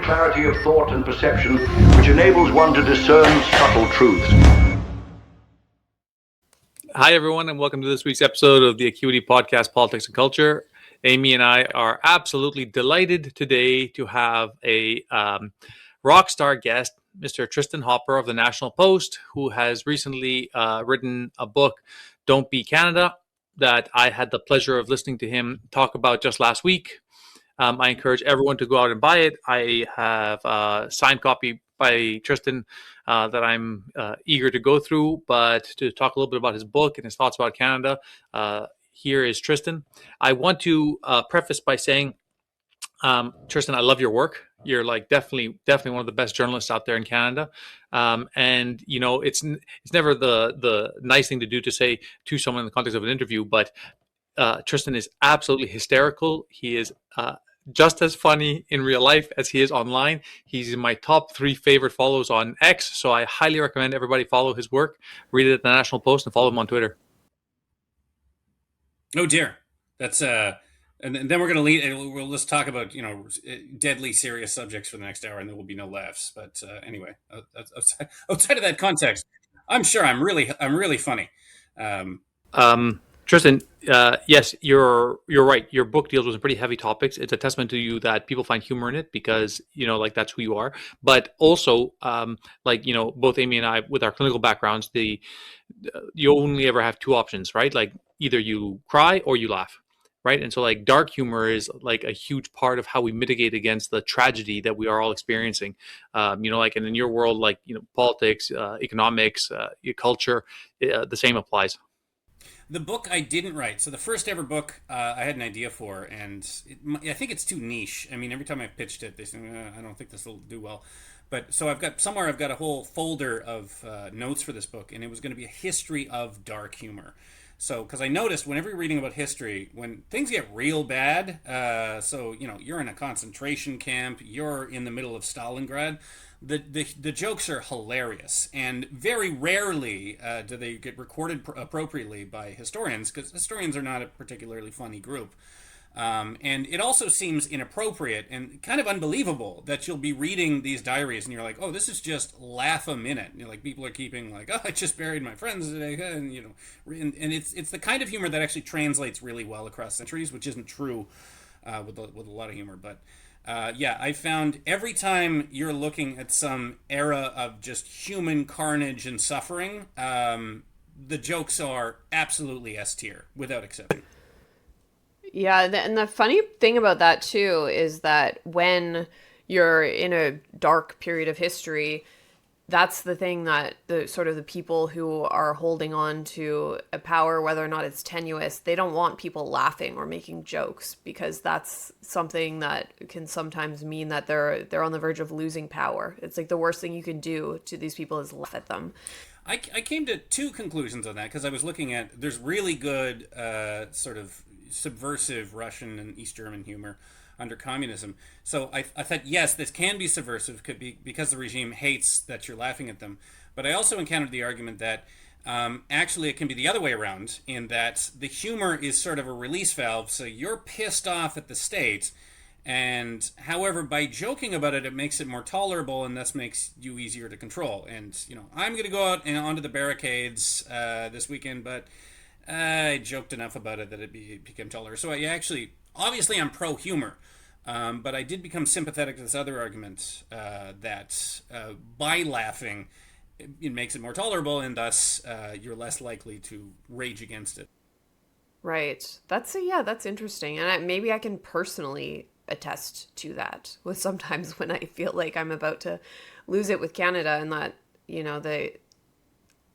clarity of thought and perception which enables one to discern subtle truths. Hi, everyone, and welcome to this week's episode of the Acuity Podcast, Politics and Culture. Amy and I are absolutely delighted today to have a rock star guest, Mr. Tristan Hopper of the National Post, who has recently written a book, Don't Be Canada, that I had the pleasure of listening to him talk about just last week. I encourage everyone to go out and buy it. I have a signed copy by Tristan that I'm eager to go through, but to talk a little bit about his book and his thoughts about Canada, here is Tristan. I want to preface by saying, Tristan, I love your work. You're like definitely one of the best journalists out there in Canada, and you know it's never the nice thing to do to say to someone in the context of an interview, but Tristan is absolutely hysterical. He is just as funny in real life as he is online. He's in my top 3 favorite follows on X, so I highly recommend everybody follow his work, read it at the National Post, and follow him on Twitter. Oh dear, that's and then we're going to lead. We'll just talk about deadly serious subjects for the next hour, and there will be no laughs. But anyway, outside of that context, I'm sure I'm really funny. Tristan, yes, you're right. Your book deals with some pretty heavy topics. It's a testament to you that people find humor in it because, that's who you are. But also, both Amy and I, with our clinical backgrounds, you only ever have 2 options, right? Like either you cry or you laugh, right? And so like dark humor is like a huge part of how we mitigate against the tragedy that we are all experiencing. And in your world, politics, economics, culture, the same applies. The book I didn't write. So the first ever book I had an idea for, and I think it's too niche. I mean, every time I've pitched it, they say, I don't think this will do well. But so I've got a whole folder of notes for this book, and it was going to be a history of dark humor. So, because I noticed whenever you're reading about history, when things get real bad, you're in a concentration camp, you're in the middle of Stalingrad, the jokes are hilarious, and very rarely do they get recorded appropriately by historians, because historians are not a particularly funny group. And it also seems inappropriate and kind of unbelievable that you'll be reading these diaries and you're like, oh, this is just laugh a minute. People are keeping like, oh, I just buried my friends today, and it's the kind of humor that actually translates really well across centuries, which isn't true with a lot of humor, but. I found every time you're looking at some era of just human carnage and suffering, the jokes are absolutely S tier, without exception. Yeah, and the funny thing about that, too, is that when you're in a dark period of history, that's the thing that the people who are holding on to a power, whether or not it's tenuous, they don't want people laughing or making jokes, because that's something that can sometimes mean that they're on the verge of losing power. It's like the worst thing you can do to these people is laugh at them. I came to 2 conclusions on that, because I was looking at, there's really good sort of subversive Russian and East German humor under communism. So I thought, yes, this can be subversive because the regime hates that you're laughing at them. But I also encountered the argument that actually it can be the other way around, in that the humor is sort of a release valve. So you're pissed off at the state, and however, by joking about it, it makes it more tolerable, and thus makes you easier to control. And, I'm going to go out and onto the barricades this weekend, but I joked enough about it that it became tolerable. So obviously I'm pro-humor, but I did become sympathetic to this other argument that by laughing, it makes it more tolerable, and thus you're less likely to rage against it. Right. That's interesting. And maybe I can personally attest to that with sometimes when I feel like I'm about to lose it with Canada, and that, the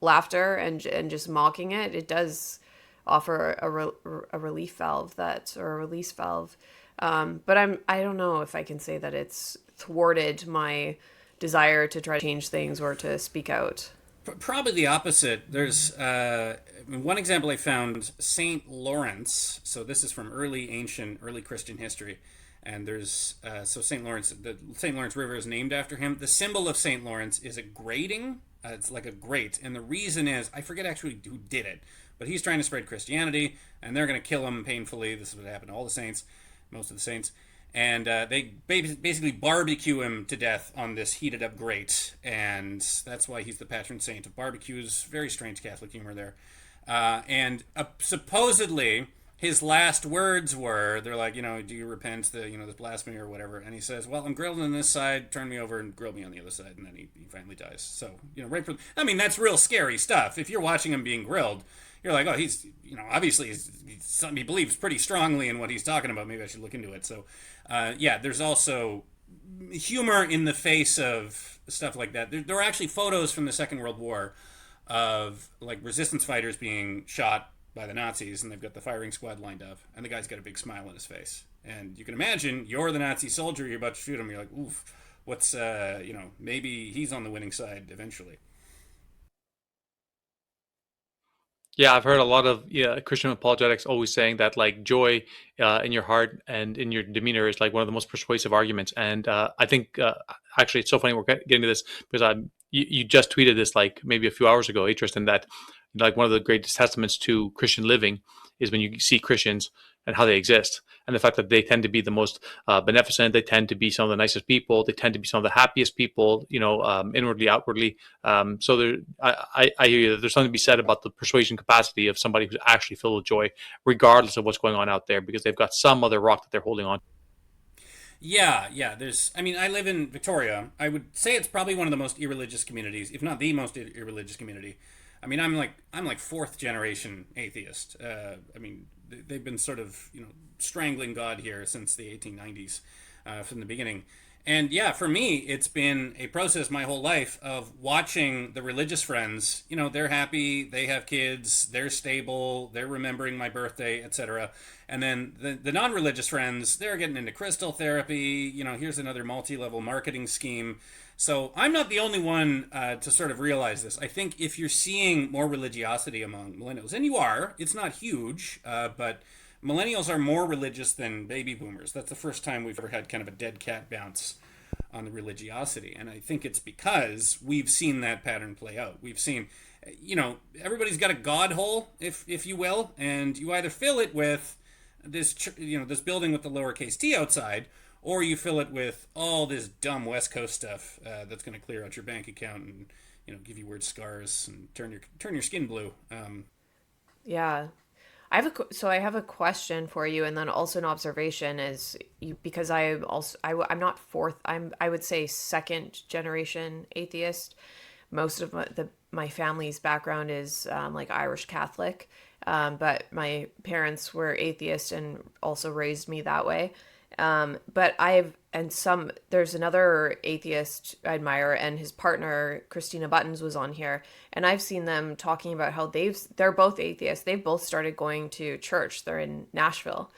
laughter and just mocking it does offer a relief valve or a release valve. But I don't know if I can say that it's thwarted my desire to try to change things or to speak out. Probably the opposite. There's one example I found, St. Lawrence. So this is from early Christian history. And there's, St. Lawrence, the St. Lawrence River is named after him. The symbol of St. Lawrence is a grating. It's like a grate. And the reason is, I forget actually who did it, but he's trying to spread Christianity, and they're going to kill him painfully. This is what happened to all the saints, most of the saints. And they basically barbecue him to death on this heated up grate, and that's why he's the patron saint of barbecues. Very strange Catholic humor there. And supposedly his last words were, they're like, do you repent this blasphemy or whatever? And he says, well, I'm grilled on this side, turn me over and grill me on the other side. And then he finally dies. So, that's real scary stuff. If you're watching him being grilled, you're like, oh, he's, obviously he believes pretty strongly in what he's talking about. Maybe I should look into it. So, there's also humor in the face of stuff like that. There are actually photos from the Second World War of like resistance fighters being shot by the Nazis, and they've got the firing squad lined up, and the guy's got a big smile on his face. And you can imagine you're the Nazi soldier, you're about to shoot him, you're like, oof, what's, maybe he's on the winning side eventually. Yeah, I've heard a lot of Christian apologetics always saying that like joy in your heart and in your demeanor is like one of the most persuasive arguments. And I think actually it's so funny we're getting to this because you just tweeted this like maybe a few hours ago, Tristan, that like one of the greatest testaments to Christian living is when you see Christians and how they exist, and the fact that they tend to be the most beneficent, they tend to be some of the nicest people, they tend to be some of the happiest people, inwardly, outwardly. So there, I hear you. There's something to be said about the persuasion capacity of somebody who's actually filled with joy, regardless of what's going on out there, because they've got some other rock that they're holding on. Yeah. I live in Victoria. I would say it's probably one of the most irreligious communities, if not the most irreligious community. I'm like fourth generation atheist. They've been sort of, strangling God here since the 1890s, from the beginning. And yeah, for me, it's been a process my whole life of watching the religious friends, they're happy, they have kids, they're stable, they're remembering my birthday, etc. And then the non-religious friends, they're getting into crystal therapy, here's another multi-level marketing scheme. So I'm not the only one to sort of realize this. I think if you're seeing more religiosity among millennials, and you are, it's not huge, but millennials are more religious than baby boomers. That's the first time we've ever had kind of a dead cat bounce on the religiosity. And I think it's because we've seen that pattern play out. We've seen, everybody's got a God hole, if you will, and you either fill it with this, this building with the lowercase t outside, or you fill it with all this dumb West Coast stuff that's going to clear out your bank account and give you weird scars and turn your skin blue. Yeah. I have a question for you, and then also an observation is because I'm not fourth, I would say second generation atheist. Most of my family's background is like Irish Catholic, but my parents were atheist and also raised me that way. But there's another atheist I admire, and his partner, Christina Buttons, was on here, and I've seen them talking about how they're both atheists. They've both started going to church. They're in Nashville,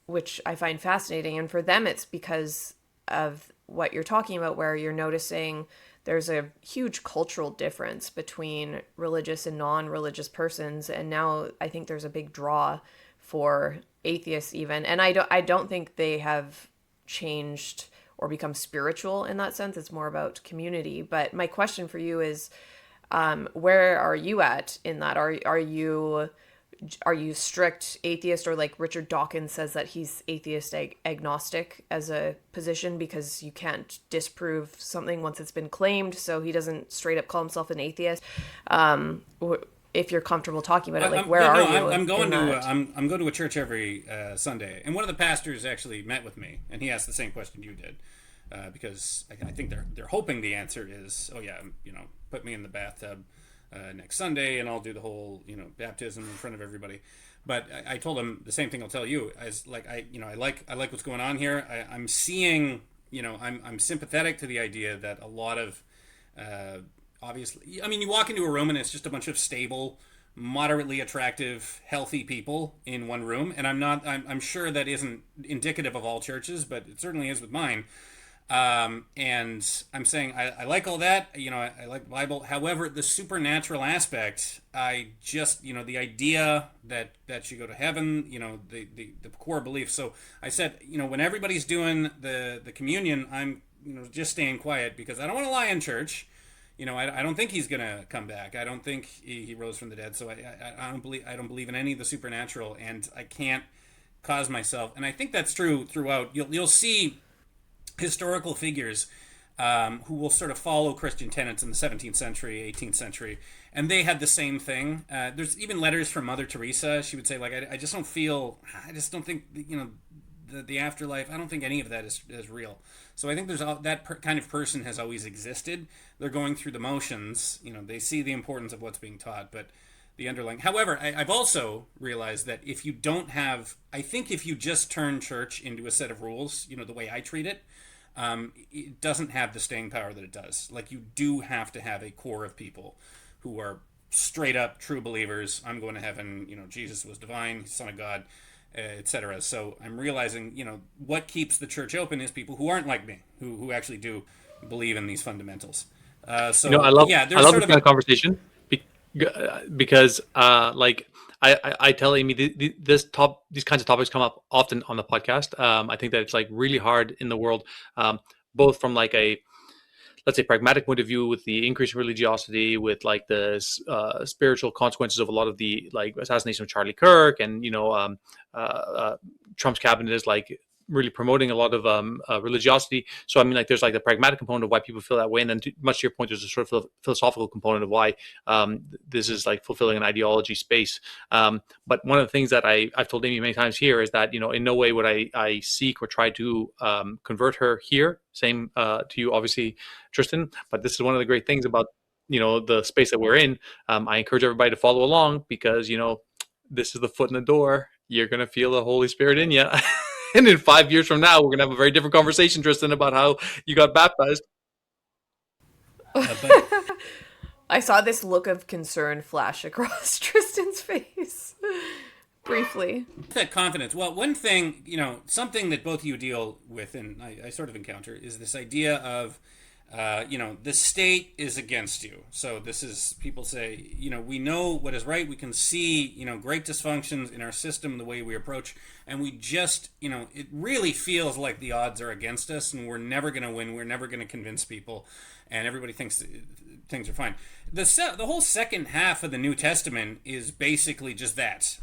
which I find fascinating. And for them, it's because of what you're talking about, where you're noticing there's a huge cultural difference between religious and non-religious persons. And now I think there's a big draw for atheists even, and I don't think they have changed or become spiritual in that sense. It's more about community. But my question for you is, where are you at in that? Are you strict atheist, or like Richard Dawkins says that he's atheist agnostic as a position because you can't disprove something once it's been claimed, so he doesn't straight up call himself an atheist? If you're comfortable talking about it, like where are you? I'm going to a church every Sunday, and one of the pastors actually met with me, and he asked the same question you did, because I think they're hoping the answer is, oh yeah, put me in the bathtub next Sunday, and I'll do the whole baptism in front of everybody. But I told him the same thing I'll tell you, as like I like what's going on here. I'm seeing, I'm sympathetic to the idea that a lot of obviously, you walk into a room and it's just a bunch of stable, moderately attractive, healthy people in one room. And I'm sure that isn't indicative of all churches, but it certainly is with mine. And I'm saying I like all that, I like the Bible. However, the supernatural aspect, I just, the idea that you go to heaven, the core belief. So I said, when everybody's doing the communion, I'm, just staying quiet because I don't want to lie in church. I don't think he's gonna come back. I don't think he rose from the dead. So I don't believe in any of the supernatural, and I can't cause myself, and I think that's true throughout. You'll see historical figures who will sort of follow Christian tenets in the 17th century, 18th century, and they had the same thing. There's even letters from Mother Teresa. She would say, like, I just don't think, the afterlife, I don't think any of that is real. So I think there's kind of person has always existed. They're going through the motions. They see the importance of what's being taught, but the underlying. However, I've also realized that if you don't have, I think if you just turn church into a set of rules, the way I treat it, it doesn't have the staying power that it does. Like, you do have to have a core of people who are straight up true believers. I'm going to heaven. Jesus was divine, Son of God, etc. So I'm realizing, what keeps the church open is people who aren't like me, who actually do believe in these fundamentals. So I love there's this sort kind of conversation because I tell Amy these kinds of topics come up often on the podcast. I think that it's like really hard in the world, both from like a, let's say, pragmatic point of view, with the increase in religiosity, with like the spiritual consequences of a lot of the like assassination of Charlie Kirk, and Trump's cabinet is like really promoting a lot of religiosity. So I mean, like, there's like the pragmatic component of why people feel that way, and then much to your point, there's a sort of philosophical component of why this is like fulfilling an ideology space. But one of the things that I've told Amy many times here is that in no way would I seek or try to convert her here. Same to you, obviously, Tristan. But this is one of the great things about the space that we're in. I encourage everybody to follow along, because this is the foot in the door. You're gonna feel the Holy Spirit in you. And in 5 years from now, we're going to have a very different conversation, Tristan, about how you got baptized. I saw this look of concern flash across Tristan's face briefly. That confidence. Well, one thing, something that both of you deal with, and I sort of encounter, is this idea of, the state is against you. So this is, people say, we know what is right. We can see, great dysfunctions in our system, the way we approach, and we just, it really feels like the odds are against us, and we're never going to win. We're never going to convince people, and everybody thinks things are fine. The whole second half of the New Testament is basically just that.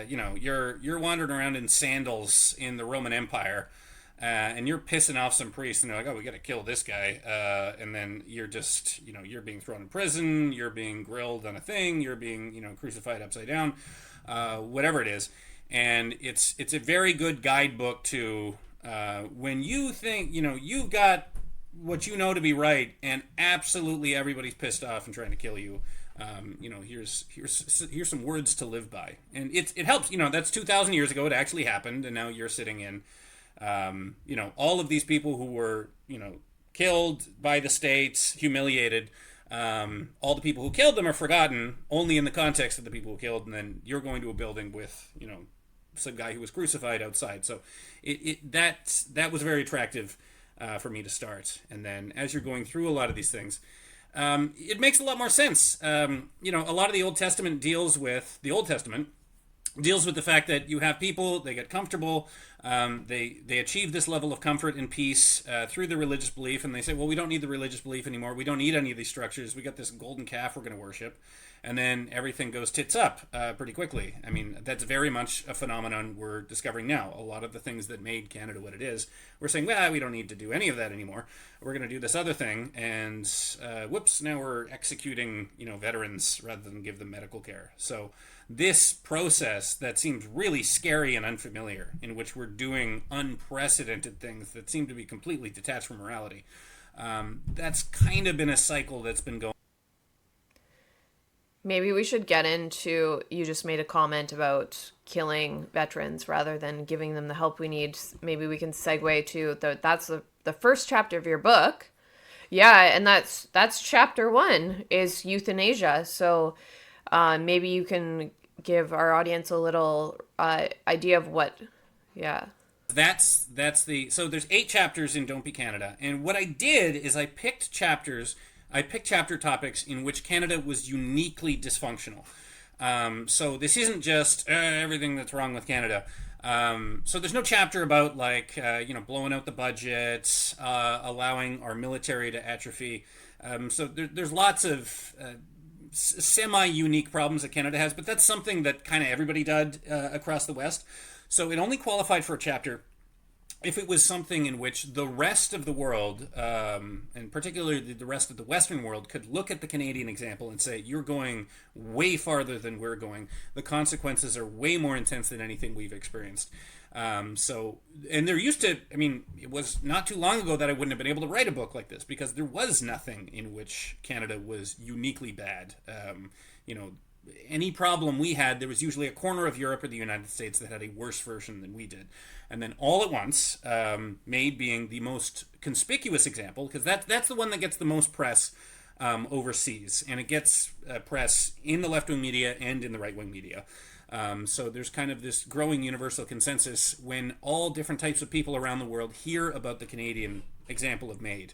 You're wandering around in sandals in the Roman Empire, and you're pissing off some priests, and they're like, oh, we got to kill this guy. And then you're just, you're being thrown in prison, you're being grilled on a thing, you're being, crucified upside down, whatever it is. And it's a very good guidebook to when you think, you've got what you know to be right, and absolutely everybody's pissed off and trying to kill you. Here's some words to live by. And it helps, that's 2,000 years ago. It actually happened. And now you're sitting in, all of these people who were, killed by the state, humiliated. All the people who killed them are forgotten only in the context of the people who killed. And then you're going to a building with, some guy who was crucified outside. So that was very attractive for me to start. And then as you're going through a lot of these things, it makes a lot more sense. A lot of the Old Testament deals with the fact that you have people, they get comfortable, they achieve this level of comfort and peace through the religious belief, and they say, well, we don't need the religious belief anymore. We don't need any of these structures. We got this golden calf we're going to worship. And then everything goes tits up pretty quickly. I mean, that's very much a phenomenon we're discovering now. A lot of the things that made Canada what it is, we're saying, well, we don't need to do any of that anymore. We're going to do this other thing, and whoops, now we're executing, veterans rather than give them medical care. So this process that seems really scary and unfamiliar, in which we're doing unprecedented things that seem to be completely detached from morality, that's kind of been a cycle that's been going. Maybe we should get into, you just made a comment about killing veterans rather than giving them the help we need. Maybe we can segue to that's the first chapter of your book. Yeah, and that's chapter 1 is euthanasia. So maybe you can give our audience a little idea of what, yeah. So there's 8 chapters in Don't Be Canada. And what I did is I picked chapter topics in which Canada was uniquely dysfunctional. So this isn't just everything that's wrong with Canada. So there's no chapter about blowing out the budget, allowing our military to atrophy. So there's lots of semi-unique problems that Canada has, but that's something that kind of everybody did across the West. So it only qualified for a chapter if it was something in which the rest of the world, and particularly the rest of the Western world, could look at the Canadian example and say, you're going way farther than we're going. The consequences are way more intense than anything we've experienced. And there used to, it was not too long ago that I wouldn't have been able to write a book like this, because there was nothing in which Canada was uniquely bad. Any problem we had, there was usually a corner of Europe or the United States that had a worse version than we did. And then all at once, MAID being the most conspicuous example, because that's the one that gets the most press overseas, and it gets press in the left-wing media and in the right-wing media. So there's kind of this growing universal consensus when all different types of people around the world hear about the Canadian example of MAID.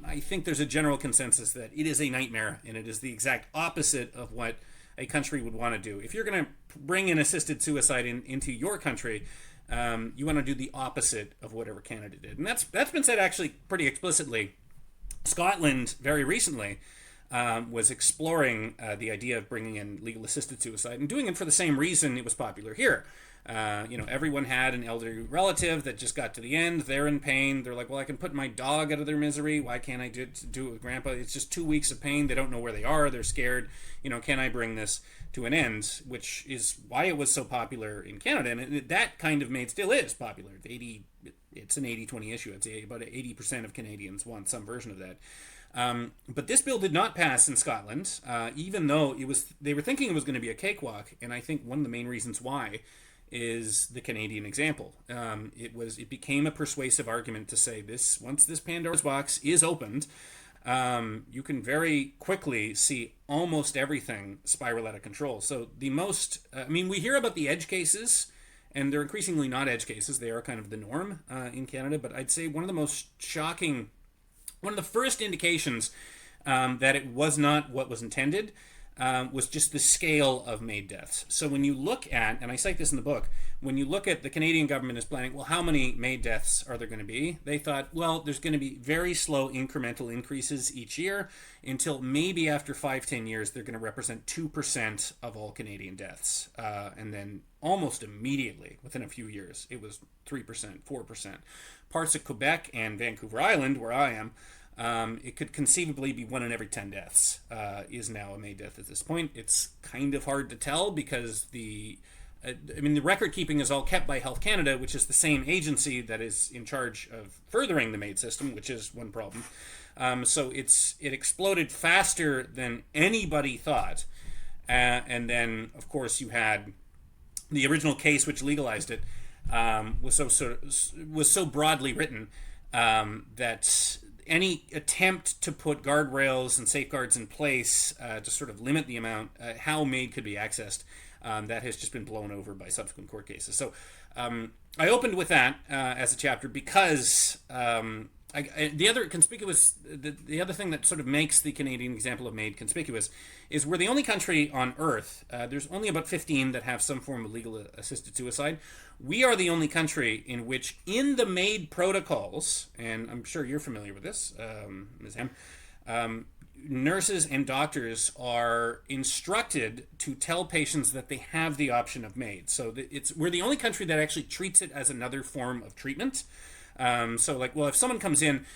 I think there's a general consensus that it is a nightmare, and it is the exact opposite of what a country would want to do. If you're going to bring in assisted suicide into your country, you want to do the opposite of whatever Canada did. And that's been said actually pretty explicitly. Scotland, very recently, was exploring the idea of bringing in legal assisted suicide, and doing it for the same reason it was popular here. Everyone had an elderly relative that just got to the end. They're in pain. They're like, well, I can put my dog out of their misery. Why can't I do it with grandpa? It's just 2 weeks of pain. They don't know where they are. They're scared. Can I bring this to an end? Which is why it was so popular in Canada. And that kind of MAID still is popular. It's an 80-20 issue. I'd say about 80% of Canadians want some version of that. But this bill did not pass in Scotland, even though they were thinking it was going to be a cakewalk. And I think one of the main reasons why is the Canadian example. It became a persuasive argument to say once this Pandora's box is opened, you can very quickly see almost everything spiral out of control. So we hear about the edge cases, and they're increasingly not edge cases. They are kind of the norm in Canada. But I'd say one of the most shocking, one of the first indications that it was not what was intended was just the scale of MAID deaths. So when you look at, and I cite this in the book, when you look at the Canadian government is planning, well, how many MAID deaths are there going to be? They thought, well, there's going to be very slow incremental increases each year until maybe after 5-10 years, they're going to represent 2% of all Canadian deaths. And then almost immediately, within a few years, it was 3%, 4%. Parts of Quebec and Vancouver Island, where I am, it could conceivably be 1 in every 10 deaths is now a MAID death at this point. It's kind of hard to tell because the record keeping is all kept by Health Canada, which is the same agency that is in charge of furthering the MAID system, which is one problem. So it exploded faster than anybody thought. And then, of course, you had the original case which legalized it was so broadly written that any attempt to put guardrails and safeguards in place to sort of limit the amount how MAID could be accessed, that has just been blown over by subsequent court cases. So I opened with that as a chapter because the other thing that sort of makes the Canadian example of MAID conspicuous is we're the only country on Earth. There's only about 15 that have some form of legal assisted suicide. We are the only country in which, in the MAID protocols, and I'm sure you're familiar with this, Ms. Hamm, nurses and doctors are instructed to tell patients that they have the option of MAID. So we're the only country that actually treats it as another form of treatment. If someone comes in,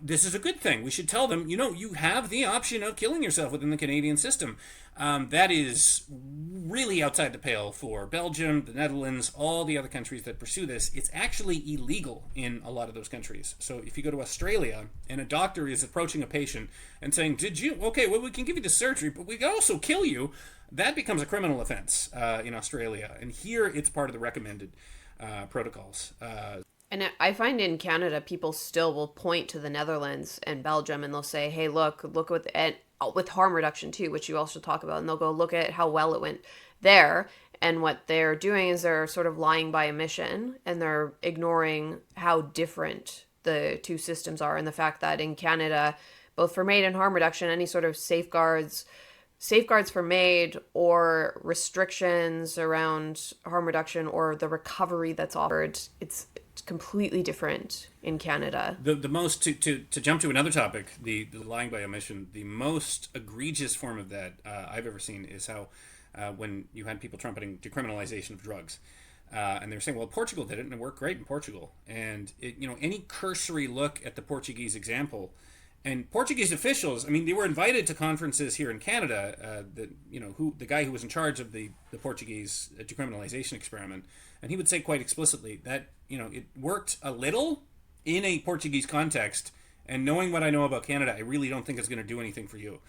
this is a good thing. We should tell them, you have the option of killing yourself within the Canadian system. That is really outside the pale for Belgium, the Netherlands, all the other countries that pursue this. It's actually illegal in a lot of those countries. So if you go to Australia and a doctor is approaching a patient and saying, we can give you the surgery, but we can also kill you, that becomes a criminal offense in Australia. And here it's part of the recommended protocols. And I find in Canada, people still will point to the Netherlands and Belgium, and they'll say, hey, look with harm reduction too, which you also talk about, and they'll go look at how well it went there. And what they're doing is they're sort of lying by omission, and they're ignoring how different the two systems are, and the fact that in Canada, both for MAID and harm reduction, any sort of safeguards for MAID or restrictions around harm reduction or the recovery that's offered, it's completely different in Canada. The most, to jump to another topic, the lying by omission, the most egregious form of that I've ever seen is how when you had people trumpeting decriminalization of drugs. And they were saying, well, Portugal did it, and it worked great in Portugal. And any cursory look at the Portuguese example, and Portuguese officials, I mean, they were invited to conferences here in Canada. The guy who was in charge of the Portuguese decriminalization experiment, and he would say quite explicitly that it worked a little in a Portuguese context. And knowing what I know about Canada, I really don't think it's going to do anything for you.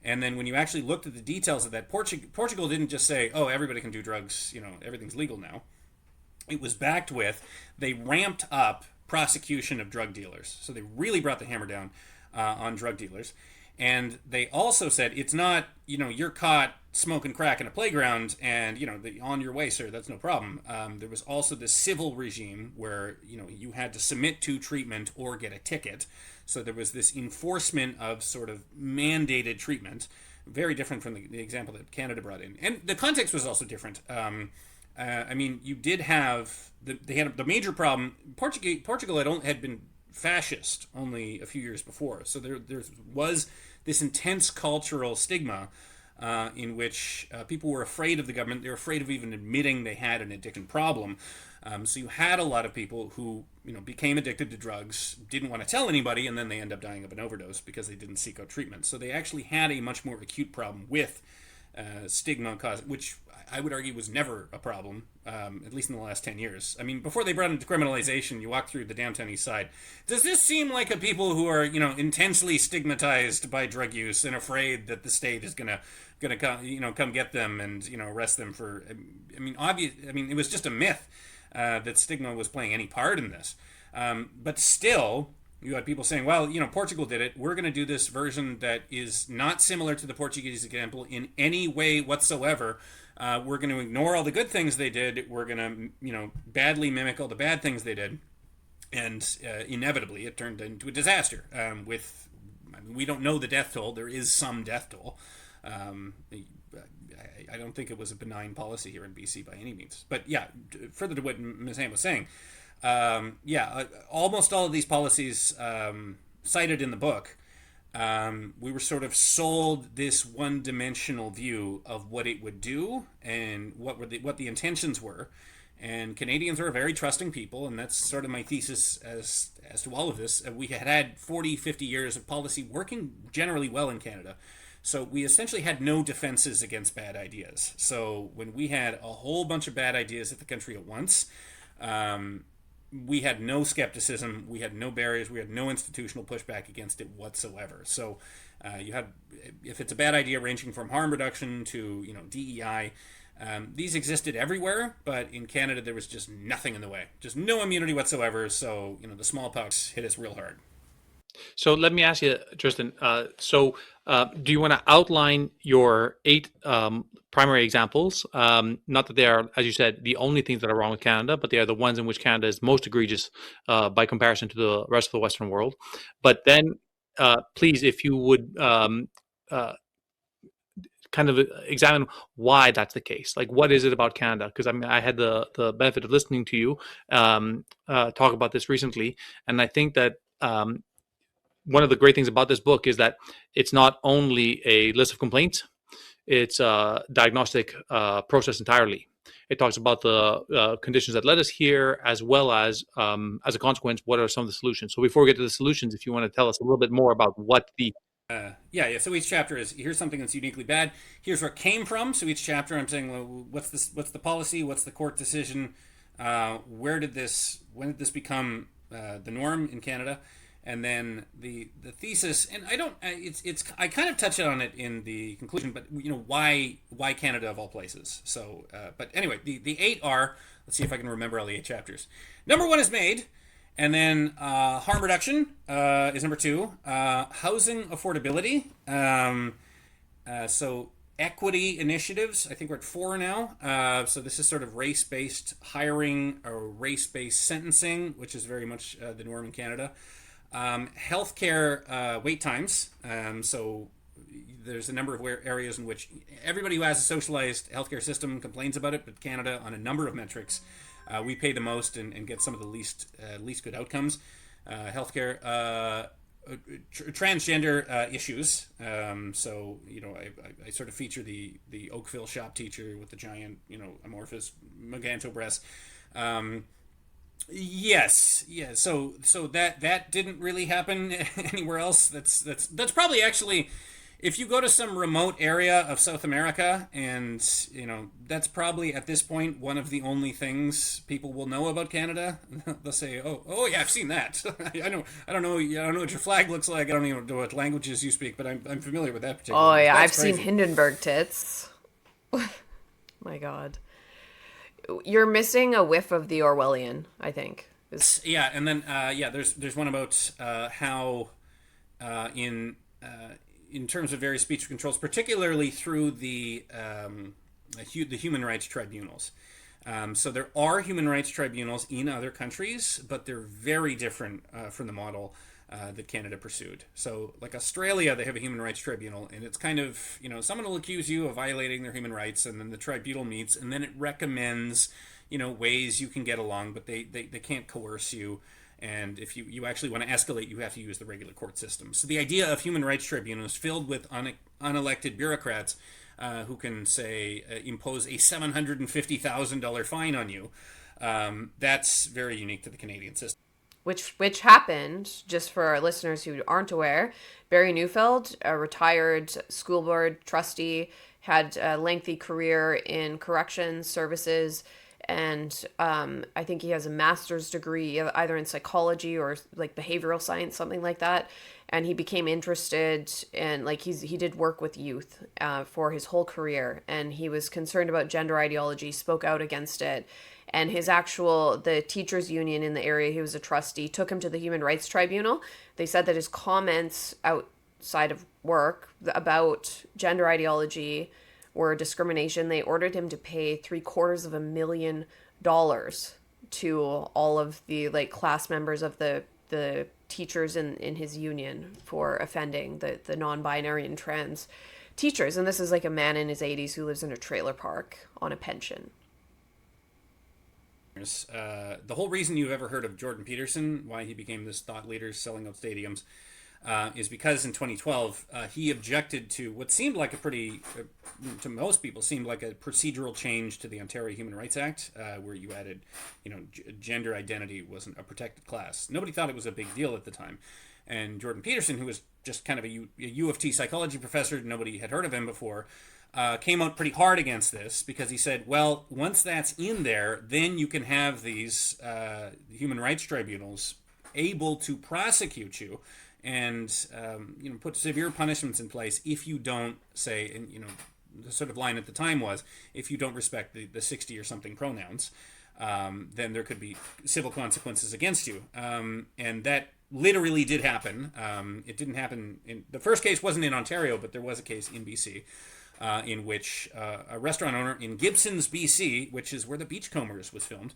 And then when you actually looked at the details of that, Portugal didn't just say, "Oh, everybody can do drugs. Everything's legal now." It was backed with, they ramped up prosecution of drug dealers. So they really brought the hammer down on drug dealers. And they also said, it's not, you're caught smoking crack in a playground and, on your way, sir, that's no problem. There was also this civil regime where, you had to submit to treatment or get a ticket. So there was this enforcement of sort of mandated treatment, very different from the example that Canada brought in. And the context was also different. You did have the major problem. Portugal had been fascist only a few years before, so there was this intense cultural stigma in which people were afraid of the government. They were afraid of even admitting they had an addiction problem. So you had a lot of people who became addicted to drugs, didn't want to tell anybody, and then they end up dying of an overdose because they didn't seek out treatment. So they actually had a much more acute problem with stigma cause, which I would argue was never a problem, at least in the last 10 years. I mean, before they brought into criminalization, you walk through the downtown east side. Does this seem like a people who are, intensely stigmatized by drug use and afraid that the state is gonna come get them and, arrest them for, it was just a myth that stigma was playing any part in this. But still, you had people saying, well, Portugal did it. We're going to do this version that is not similar to the Portuguese example in any way whatsoever. We're going to ignore all the good things they did. We're going to, badly mimic all the bad things they did. And inevitably, it turned into a disaster. We don't know the death toll. There is some death toll. I don't think it was a benign policy here in BC by any means. But yeah, further to what Ms. Hamm was saying, almost all of these policies cited in the book, we were sort of sold this one-dimensional view of what it would do and what the intentions were. And Canadians are a very trusting people, and that's sort of my thesis as to all of this. We had 40, 50 years of policy working generally well in Canada. So we essentially had no defenses against bad ideas. So when we had a whole bunch of bad ideas hit the country at once, we had no skepticism, we had no barriers, we had no institutional pushback against it whatsoever. So you had, if it's a bad idea ranging from harm reduction to DEI, these existed everywhere, but in Canada there was just nothing in the way, just no immunity whatsoever. So the smallpox hit us real hard. So let me ask you, Tristan. Do you want to outline your 8 primary examples? Not that they are, as you said, the only things that are wrong with Canada, but they are the ones in which Canada is most egregious by comparison to the rest of the Western world. But then, please, if you would kind of examine why that's the case. Like, what is it about Canada? Because I had the benefit of listening to you talk about this recently, and I think that one of the great things about this book is that it's not only a list of complaints, it's a diagnostic process entirely. It talks about the conditions that led us here, as well as a consequence, what are some of the solutions. So before we get to the solutions, if you want to tell us a little bit more about what the... So each chapter is, here's something that's uniquely bad. Here's where it came from. So each chapter I'm saying, well, what's the policy? What's the court decision? When did this become the norm in Canada? And then the thesis, and I kind of touch on it in the conclusion, but why Canada of all places? So, but anyway, the 8 are, let's see if I can remember all the 8 chapters. Number 1 is MAID, and then harm reduction is number 2. Housing affordability. So equity initiatives, I think we're at 4 now. So this is sort of race-based hiring or race-based sentencing, which is very much the norm in Canada. Healthcare wait times. So there's a number of areas in which everybody who has a socialized healthcare system complains about it, but Canada, on a number of metrics, we pay the most and get some of the least good outcomes. Healthcare transgender issues. So, I sort of feature the Oakville shop teacher with the giant, amorphous Moganto breasts. Yes, yeah. So that didn't really happen anywhere else. That's probably actually, if you go to some remote area of South America, and that's probably at this point one of the only things people will know about Canada. They'll say, "Oh yeah, I've seen that. I don't know what your flag looks like. I don't even know what languages you speak, but I'm familiar with that particular." Oh yeah, That's I've crazy. seen Hindenburg tits. My God, you're missing a whiff of the Orwellian, I think. Yeah, and then there's one about how in terms of various speech controls, particularly through the human rights tribunals. So there are human rights tribunals in other countries, but they're very different from the model that Canada pursued. So like Australia, they have a human rights tribunal, and it's kind of, someone will accuse you of violating their human rights, and then the tribunal meets, and then it recommends, ways you can get along, but they can't coerce you. And if you actually want to escalate, you have to use the regular court system. So the idea of human rights tribunals filled with unelected bureaucrats who can, say, impose a $750,000 fine on you, that's very unique to the Canadian system. Which happened, just for our listeners who aren't aware, Barry Neufeld, a retired school board trustee, had a lengthy career in corrections services, and I think he has a master's degree either in psychology or like behavioral science, something like that. And he became interested in, he did work with youth for his whole career, and he was concerned about gender ideology, spoke out against it. And the teachers union in the area he was a trustee took him to the Human Rights Tribunal. They said that his comments outside of work about gender ideology were discrimination. They ordered him to pay $750,000 to all of the class members of the teachers in his union for offending the non-binary and trans teachers. And this is a man in his 80s who lives in a trailer park on a pension. The whole reason you've ever heard of Jordan Peterson, why he became this thought leader selling out stadiums, is because in 2012 he objected to what seemed like to most people, seemed like a procedural change to the Ontario Human Rights Act, where you added, gender identity wasn't a protected class. Nobody thought it was a big deal at the time. And Jordan Peterson, who was just kind of a U of T psychology professor, nobody had heard of him before, came out pretty hard against this, because he said, well, once that's in there, then you can have these human rights tribunals able to prosecute you and put severe punishments in place if you don't say, and the sort of line at the time was, if you don't respect the 60 or something pronouns, then there could be civil consequences against you. And that literally did happen. It didn't happen the first case wasn't in Ontario, but there was a case in BC. In which a restaurant owner in Gibsons, BC, which is where The Beachcombers was filmed,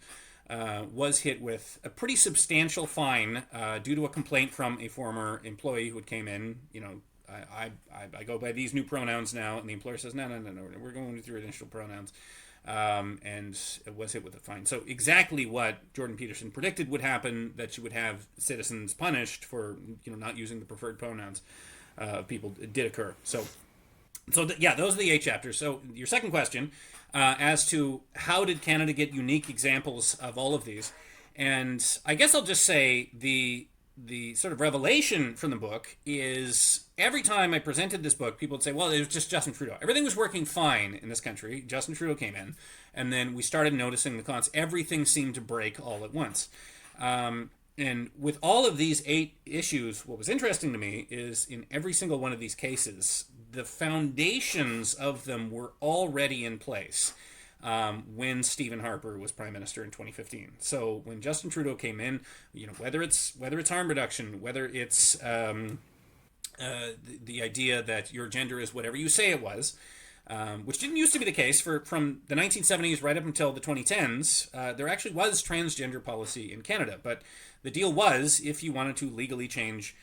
was hit with a pretty substantial fine due to a complaint from a former employee who came in. I go by these new pronouns now, and the employer says, no, we're going with your initial pronouns, and was hit with a fine. So exactly what Jordan Peterson predicted would happen, that you would have citizens punished for not using the preferred pronouns of people, did occur. So those are the 8 chapters. So your second question, as to how did Canada get unique examples of all of these, and I guess I'll just say the sort of revelation from the book is, every time I presented this book, people would say, well, it was just Justin Trudeau. Everything was working fine in this country. Justin Trudeau came in, and then we started noticing everything seemed to break all at once. And with all of these 8 issues, what was interesting to me is, in every single one of these cases, the foundations of them were already in place when Stephen Harper was Prime Minister in 2015. So when Justin Trudeau came in, whether it's harm reduction, whether it's the idea that your gender is whatever you say it was, which didn't used to be the case from the 1970s right up until the 2010s. There actually was transgender policy in Canada, but the deal was, if you wanted to legally change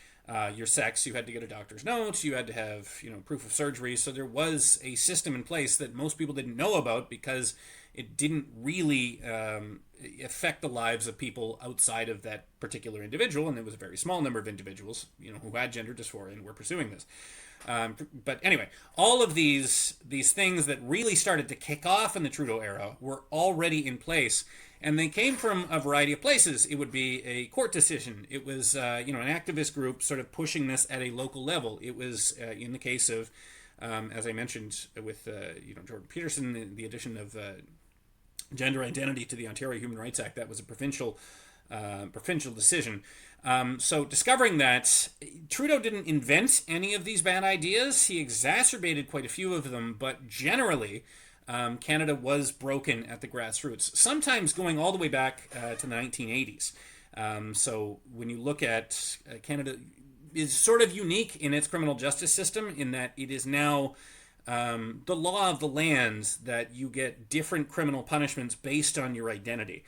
your sex, you had to get a doctor's note, you had to have proof of surgery. So there was a system in place that most people didn't know about, because it didn't really affect the lives of people outside of that particular individual, and it was a very small number of individuals, who had gender dysphoria and were pursuing this. But anyway, all of these things that really started to kick off in the Trudeau era were already in place, and they came from a variety of places. It would be a court decision. It was an activist group sort of pushing this at a local level. It was in the case of, as I mentioned with Jordan Peterson, the addition of gender identity to the Ontario Human Rights Act. That was a provincial decision. So discovering that Trudeau didn't invent any of these bad ideas, he exacerbated quite a few of them, but generally Canada was broken at the grassroots, sometimes going all the way back to the 1980s. So when you look at Canada is sort of unique in its criminal justice system in that it is now the law of the land that you get different criminal punishments based on your identity.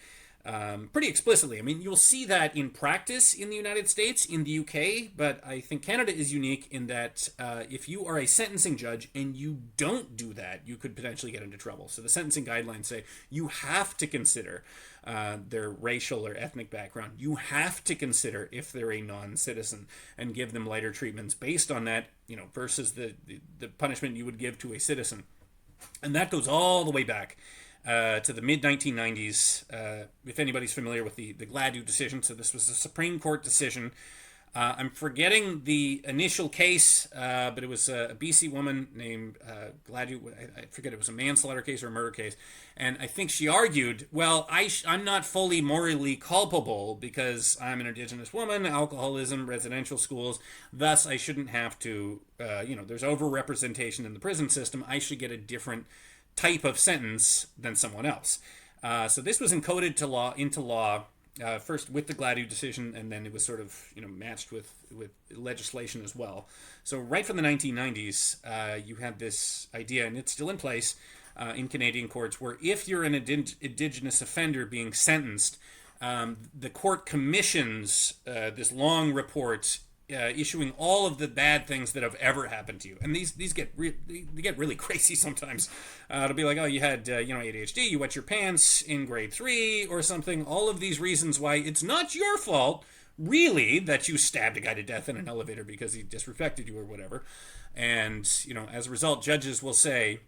Pretty explicitly. I mean, you'll see that in practice in the United States, in the UK, but I think Canada is unique in that if you are a sentencing judge and you don't do that, you could potentially get into trouble. So the sentencing guidelines say you have to consider their racial or ethnic background. You have to consider if they're a non-citizen and give them lighter treatments based on that, versus the punishment you would give to a citizen. And that goes all the way back to the mid-1990s, if anybody's familiar with the Gladue decision. So this was a Supreme Court decision. I'm forgetting the initial case, but it was a BC woman named Gladue. I forget, it was a manslaughter case or a murder case. And I think she argued, well, I'm not fully morally culpable because I'm an Indigenous woman, alcoholism, residential schools, thus I shouldn't have to, there's overrepresentation in the prison system. I should get a different type of sentence than someone else. So this was encoded into law first with the Gladue decision, and then it was sort of matched with legislation as well. So right from the 1990s, you had this idea, and it's still in place in Canadian courts, where if you're an Indigenous offender being sentenced, the court commissions this long report issuing all of the bad things that have ever happened to you, and these get they get really crazy sometimes. It'll be like, oh, you had ADHD, you wet your pants in grade 3 or something. All of these reasons why it's not your fault, really, that you stabbed a guy to death in an elevator because he disrespected you or whatever. And as a result, judges will say.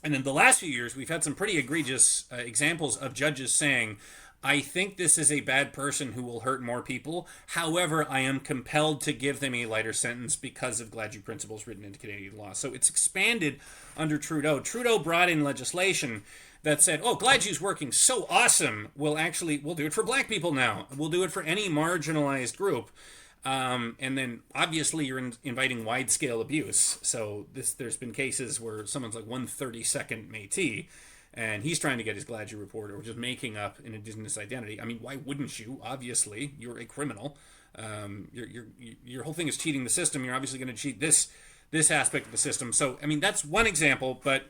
And in the last few years, we've had some pretty egregious examples of judges saying, I think this is a bad person who will hurt more people. However, I am compelled to give them a lighter sentence because of Gladue principles written into Canadian law. So it's expanded under Trudeau. Trudeau brought in legislation that said, oh, Gladue's working so awesome. We'll do it for black people now. We'll do it for any marginalized group. And then obviously you're inviting wide-scale abuse. So there's been cases where someone's like 1/32nd Métis, and he's trying to get his Gladue report or just making up an Indigenous identity. I mean, why wouldn't you? Obviously, you're a criminal. Your whole thing is cheating the system. You're obviously going to cheat this aspect of the system. So, I mean, that's one example, but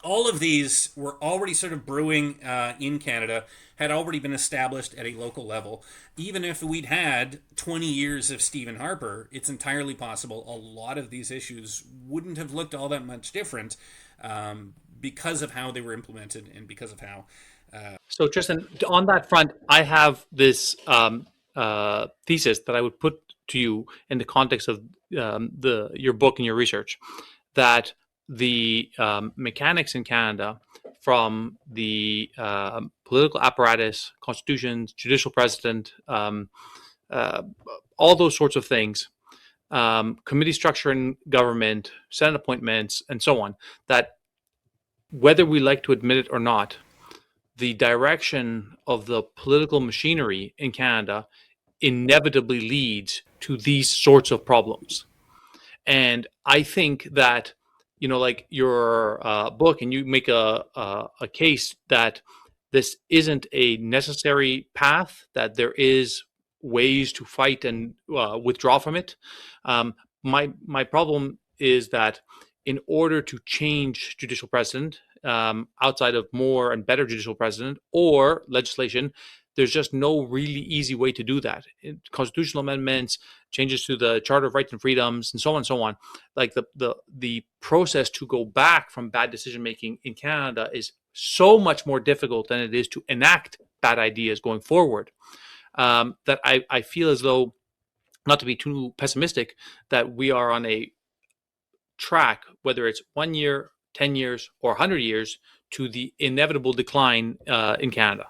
all of these were already sort of brewing in Canada, had already been established at a local level. Even if we'd had 20 years of Stephen Harper, it's entirely possible a lot of these issues wouldn't have looked all that much different because of how they were implemented and because of how... So, Tristan, on that front, I have this thesis that I would put to you in the context of your book and your research, that the mechanics in Canada, from the political apparatus, constitutions, judicial president, all those sorts of things, committee structure in government, Senate appointments, and so on, that whether we like to admit it or not, the direction of the political machinery in Canada inevitably leads to these sorts of problems. And I think that, like your book, and you make a case that this isn't a necessary path, that there is ways to fight and withdraw from it. My problem is that in order to change judicial precedent, outside of more and better judicial precedent or legislation, there's just no really easy way to do that. Constitutional amendments, changes to the Charter of Rights and Freedoms, and so on and so on. Like the process to go back from bad decision making in Canada is so much more difficult than it is to enact bad ideas going forward, that I feel as though, not to be too pessimistic, that we are on a track, whether it's 1 year, 10 years, or 100 years, to the inevitable decline in Canada.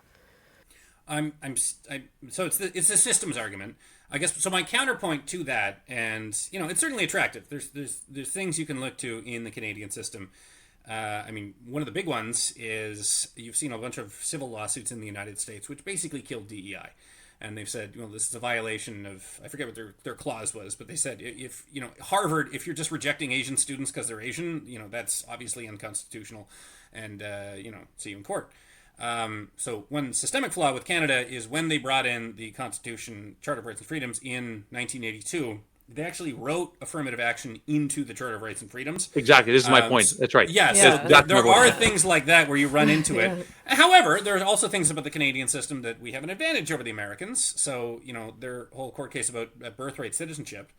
So it's a systems argument, I guess. So my counterpoint to that, and it's certainly attractive. There's things you can look to in the Canadian system. I mean, one of the big ones is you've seen a bunch of civil lawsuits in the United States, which basically killed DEI. And they've said, this is a violation of, I forget what their clause was, but they said if Harvard, if you're just rejecting Asian students because they're Asian, that's obviously unconstitutional, and see you in court. So one systemic flaw with Canada is when they brought in the Constitution, Charter of Rights and Freedoms in 1982, they actually wrote affirmative action into the Charter of Rights and Freedoms. Exactly. This is my point. That's right. Yeah. So there are things like that where you run into it. However, there are also things about the Canadian system that we have an advantage over the Americans. So, their whole court case about birthright citizenship.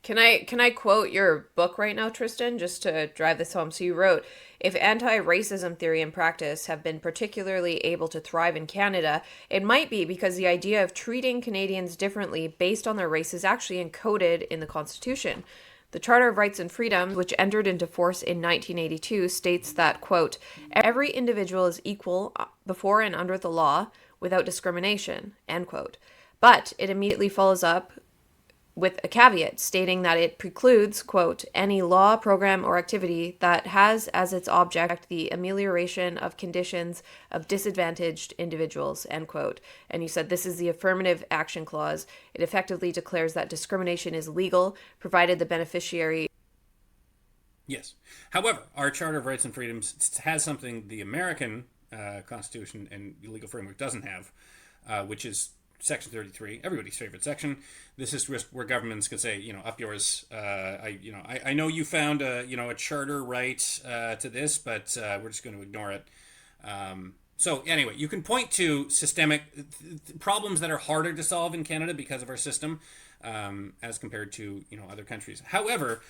Can I quote your book right now, Tristan, just to drive this home? So you wrote, if anti-racism theory and practice have been particularly able to thrive in Canada, it might be because the idea of treating Canadians differently based on their race is actually encoded in the Constitution. The Charter of Rights and Freedoms, which entered into force in 1982, states that, quote, every individual is equal before and under the law without discrimination, end quote. But it immediately follows up with a caveat stating that it precludes, quote, any law, program, or activity that has as its object the amelioration of conditions of disadvantaged individuals, end quote. And you said this is the affirmative action clause. It effectively declares that discrimination is legal, provided the beneficiary. Yes. However, our Charter of Rights and Freedoms has something the American Constitution and legal framework doesn't have, which is Section 33, everybody's favorite section. This is where governments could say, up yours. I know you found a charter right to this, but we're just going to ignore it. So anyway, you can point to systemic problems that are harder to solve in Canada because of our system, as compared to other countries. However,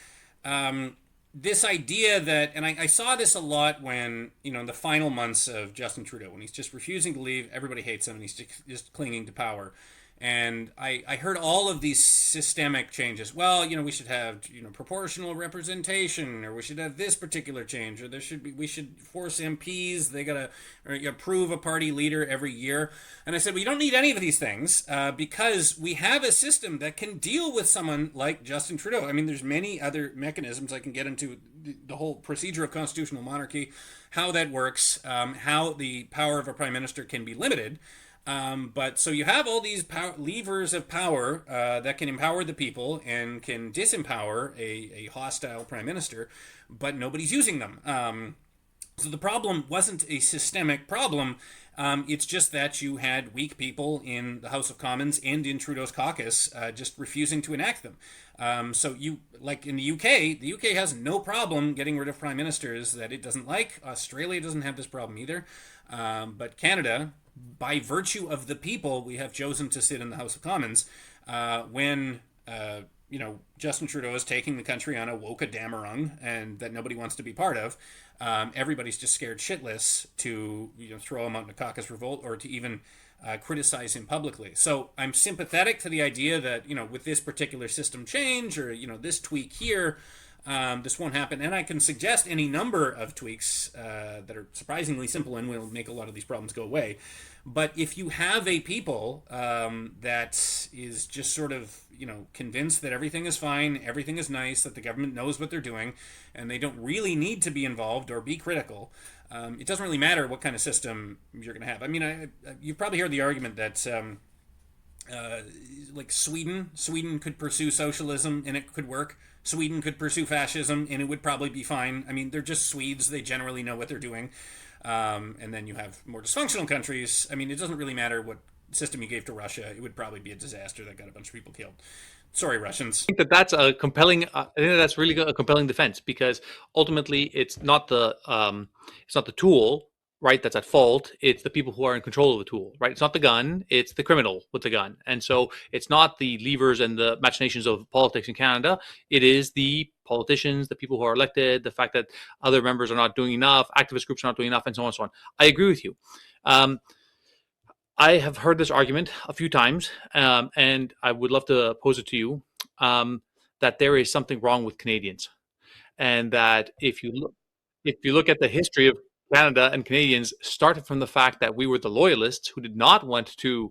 this idea that, and I saw this a lot when, in the final months of Justin Trudeau, when he's just refusing to leave, everybody hates him, and he's just clinging to power. And I heard all of these systemic changes. Well, we should have, proportional representation, or we should have this particular change, or we should force MPs, they got to approve a party leader every year. And I said, we don't need any of these things, because we have a system that can deal with someone like Justin Trudeau. I mean, there's many other mechanisms. I can get into the whole procedure of constitutional monarchy, how that works, how the power of a prime minister can be limited. But so you have all these levers of power that can empower the people and can disempower a hostile prime minister, but nobody's using them. So the problem wasn't a systemic problem. It's just that you had weak people in the House of Commons and in Trudeau's caucus just refusing to enact them. So like in the UK has no problem getting rid of prime ministers that it doesn't like. Australia doesn't have this problem either. But Canada, by virtue of the people we have chosen to sit in the House of Commons, when Justin Trudeau is taking the country on a woke-a-damarung and that nobody wants to be part of, everybody's just scared shitless to throw him out in a caucus revolt or to even criticize him publicly. So I'm sympathetic to the idea that with this particular system change or this tweak here, this won't happen. And I can suggest any number of tweaks that are surprisingly simple and will make a lot of these problems go away. But if you have a people that is just sort of, convinced that everything is fine, everything is nice, that the government knows what they're doing, and they don't really need to be involved or be critical, it doesn't really matter what kind of system you're going to have. I mean, you've probably heard the argument that like Sweden could pursue socialism and it could work. Sweden could pursue fascism and it would probably be fine. I mean, they're just Swedes. They generally know what they're doing. And then you have more dysfunctional countries. I mean, it doesn't really matter what system you gave to Russia. It would probably be a disaster that got a bunch of people killed. Sorry, Russians. I think that's a compelling. I think that's really a compelling defense, because ultimately it's not the tool right, that's at fault. It's the people who are in control of the tool, right? It's not the gun, it's the criminal with the gun. And so it's not the levers and the machinations of politics in Canada. It is the politicians, the people who are elected, the fact that other members are not doing enough, activist groups are not doing enough, and so on and so on. I agree with you. I have heard this argument a few times, and I would love to pose it to you, that there is something wrong with Canadians, and that if you look at the history of Canada, and Canadians started from the fact that we were the loyalists who did not want to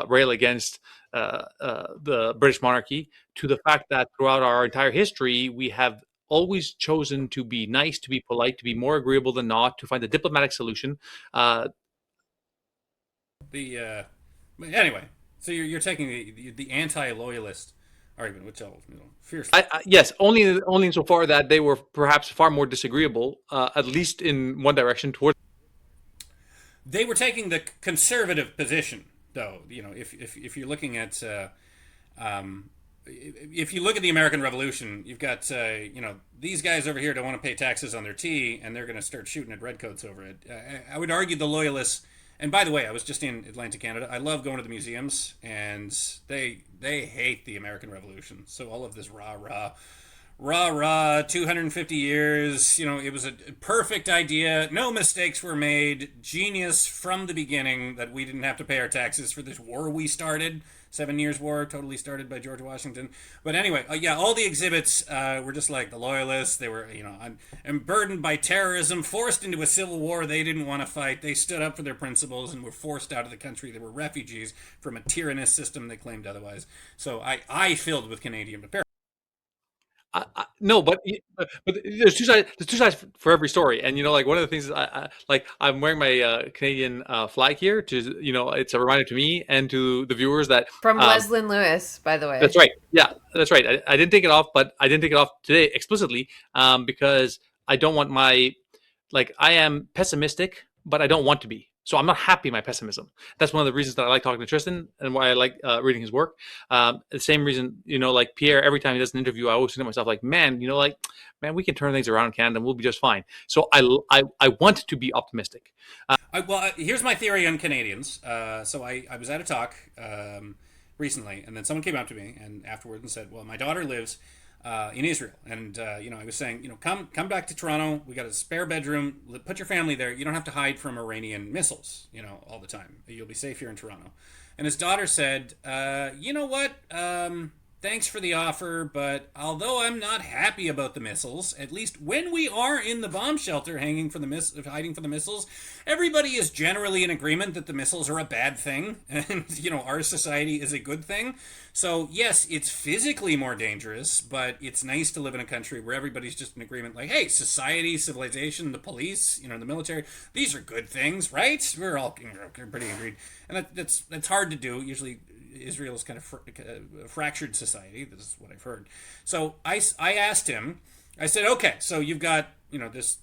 rail against the British monarchy, to the fact that throughout our entire history we have always chosen to be nice, to be polite, to be more agreeable than not, to find a diplomatic solution. Anyway, so you're taking the anti-loyalist argument, which I'll fiercely. Yes, only insofar that they were perhaps far more disagreeable, at least in one direction towards. They were taking the conservative position, though. If you're looking at, if you look at the American Revolution, you've got these guys over here don't want to pay taxes on their tea, and they're going to start shooting at redcoats over it. I would argue the loyalists. And by the way, I was just in Atlantic Canada. I love going to the museums, and they hate the American Revolution. So all of this rah, 250 years, it was a perfect idea. No mistakes were made. Genius from the beginning that we didn't have to pay our taxes for this war we started. 7 Years' War, totally started by George Washington. But anyway, all the exhibits were just like the loyalists. They were, burdened by terrorism, forced into a civil war they didn't want to fight. They stood up for their principles and were forced out of the country. They were refugees from a tyrannous system they claimed otherwise. So I filled with Canadian preparedness. No, but there's two sides. There's two sides for every story, and like one of the things is I'm wearing my Canadian flag here to it's a reminder to me and to the viewers that from Leslyn Lewis, by the way. That's right. Yeah, that's right. I didn't take it off, but I didn't take it off today explicitly because I don't want I am pessimistic, but I don't want to be. So I'm not happy in my pessimism. That's one of the reasons that I like talking to Tristan and why I like reading his work. The same reason, like Pierre, every time he does an interview, I always think to myself, man, we can turn things around in Canada and we'll be just fine. So I want to be optimistic. Here's my theory on Canadians. So I was at a talk recently, and then someone came up to me and afterwards and said, well, my daughter lives in Israel, and I was saying, come back to Toronto. We got a spare bedroom. Put your family there. You don't have to hide from Iranian missiles, all the time. You'll be safe here in Toronto. And his daughter said, you know what? Thanks for the offer, but although I'm not happy about the missiles, at least when we are in the bomb shelter hiding from the missiles, everybody is generally in agreement that the missiles are a bad thing, and our society is a good thing. So yes, it's physically more dangerous, but it's nice to live in a country where everybody's just in agreement. Like, hey, society, civilization, the police, the military, these are good things, right? We're all pretty agreed, and that's hard to do. Usually, Israel is kind of a fractured society. This is what I've heard. So I asked him, I said, okay, so you've got, this,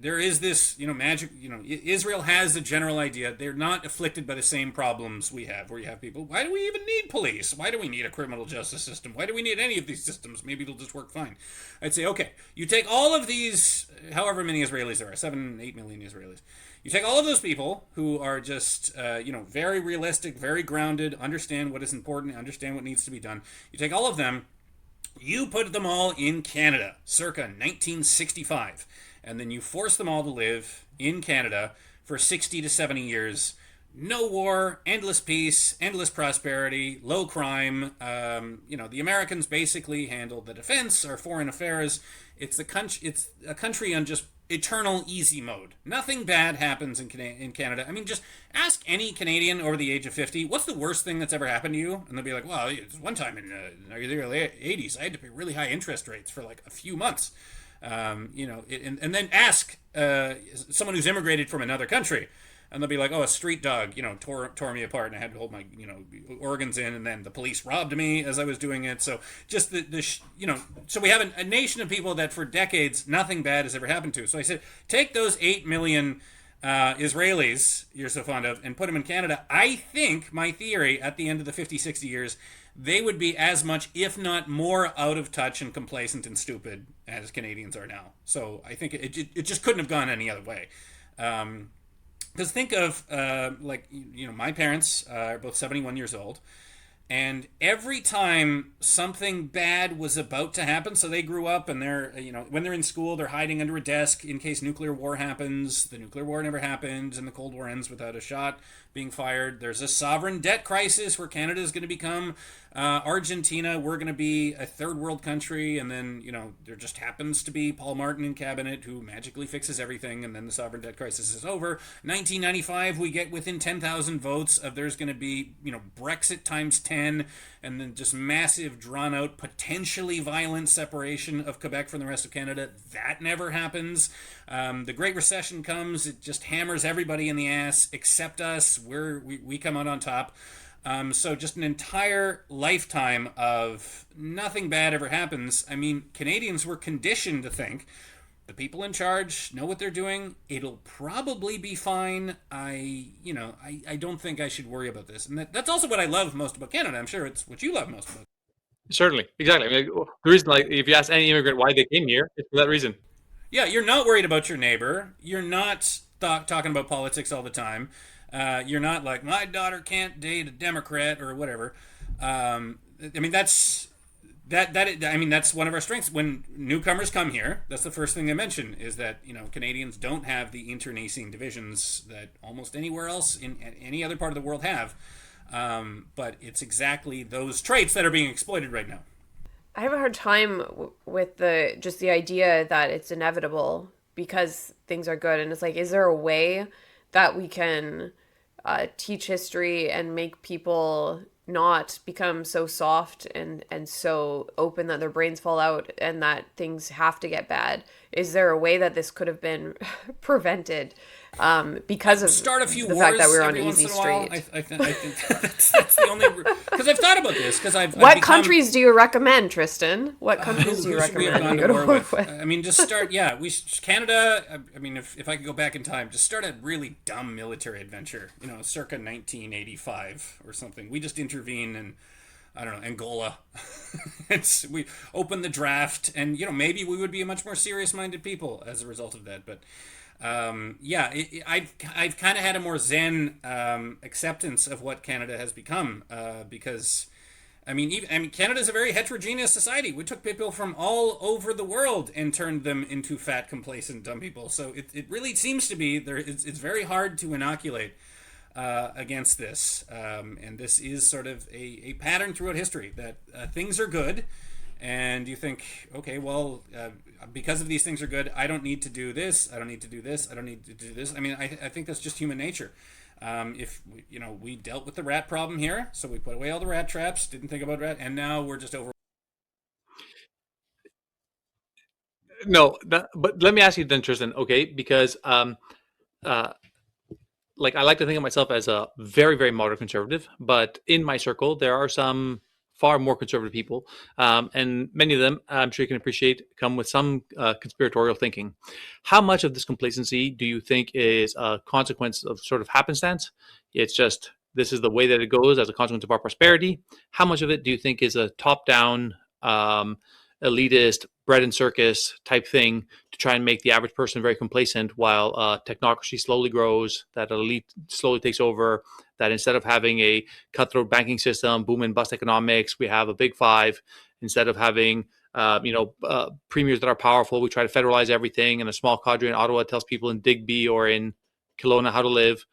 there is this, magic, Israel has a general idea. They're not afflicted by the same problems we have, where you have people, why do we even need police? Why do we need a criminal justice system? Why do we need any of these systems? Maybe it'll just work fine. I'd say, okay, you take all of these, however many Israelis there are, 7-8 million Israelis. You take all of those people who are just, very realistic, very grounded, understand what is important, understand what needs to be done. You take all of them, you put them all in Canada, circa 1965, and then you force them all to live in Canada for 60 to 70 years. No war, endless peace, endless prosperity, low crime. The Americans basically handle the defense, our foreign affairs. It's a country on just eternal easy mode. Nothing bad happens in Canada. I mean, just ask any Canadian over the age of 50, what's the worst thing that's ever happened to you? And they'll be like, well, one time in the early 80s, I had to pay really high interest rates for like a few months. And then ask someone who's immigrated from another country, and they'll be like, oh, a street dog, tore me apart, and I had to hold my, organs in, and then the police robbed me as I was doing it. So just so we have a nation of people that for decades nothing bad has ever happened to. So I said, take those 8 million Israelis you're so fond of and put them in Canada. I think my theory at the end of the 50, 60 years, they would be as much, if not more, out of touch and complacent and stupid as Canadians are now. So I think it just couldn't have gone any other way. Because think of my parents are both 71 years old. And every time something bad was about to happen, so they grew up and they're, when they're in school, they're hiding under a desk in case nuclear war happens. The nuclear war never happened, and the Cold War ends without a shot being fired. There's a sovereign debt crisis where Canada is going to become Argentina. We're going to be a third world country, and then, there just happens to be Paul Martin in cabinet who magically fixes everything, and then the sovereign debt crisis is over. 1995, we get within 10,000 votes of there's going to be, Brexit times 10, and then just massive, drawn-out, potentially violent separation of Quebec from the rest of Canada. That never happens. The Great Recession comes. It just hammers everybody in the ass except us. We come out on top. So just an entire lifetime of nothing bad ever happens. I mean, Canadians were conditioned to think the people in charge know what they're doing. It'll probably be fine. I don't think I should worry about this. And that's also what I love most about Canada. I'm sure it's what you love most about it. Certainly, exactly. I mean, the reason, if you ask any immigrant why they came here, it's for that reason. Yeah, you're not worried about your neighbor. You're not talking about politics all the time. You're not like, my daughter can't date a Democrat or whatever. That's one of our strengths. When newcomers come here, that's the first thing they mention is that, Canadians don't have the internecine divisions that almost anywhere else in any other part of the world have. But it's exactly those traits that are being exploited right now. I have a hard time with the idea that it's inevitable because things are good. And it's like, is there a way that we can teach history and make people not become so soft and so open that their brains fall out and that things have to get bad? Is there a way that this could have been prevented because of start a few the wars fact that we're on every easy once in a while? street? I think that's the only... Because I've thought about this. What countries do you recommend, Tristan? What countries do you recommend we you go to war with? I mean, just start... Yeah, Canada... I mean, if I could go back in time, just start a really dumb military adventure. Circa 1985 or something. We just intervene and... I don't know, Angola. We open the draft, and maybe we would be a much more serious-minded people as a result of that. But I've kind of had a more zen acceptance of what Canada has become because, Canada's a very heterogeneous society. We took people from all over the world and turned them into fat, complacent, dumb people. So it really seems to be there. It's very hard to inoculate against this, and this is sort of a pattern throughout history that things are good, and you think, okay, well, because of these things are good, I don't need to do this, I don't need to do this, I don't need to do this. I mean, I think that's just human nature. If we dealt with the rat problem here, so we put away all the rat traps, didn't think about rat, and now we're just over. No, but let me ask you then, Tristan. Okay, because I like to think of myself as a very, very moderate conservative, but in my circle, there are some far more conservative people, and many of them, I'm sure you can appreciate, come with some conspiratorial thinking. How much of this complacency do you think is a consequence of sort of happenstance? It's just, this is the way that it goes as a consequence of our prosperity. How much of it do you think is a top-down, elitist, bread and circus type thing to try and make the average person very complacent while technocracy slowly grows, that elite slowly takes over, that instead of having a cutthroat banking system, boom and bust economics, we have a big five. Instead of having premiers that are powerful, we try to federalize everything, and a small cadre in Ottawa tells people in Digby or in Kelowna how to live.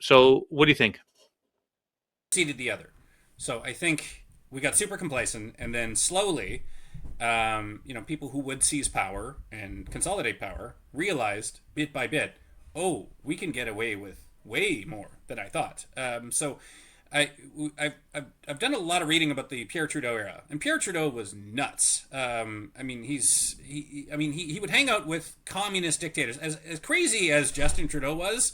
So what do you think? Seeded the other. So I think we got super complacent, and then slowly, people who would seize power and consolidate power realized bit by bit, oh, we can get away with way more than I thought. So I've done a lot of reading about the Pierre Trudeau era, and Pierre Trudeau was nuts. He would hang out with communist dictators. As crazy as Justin Trudeau was,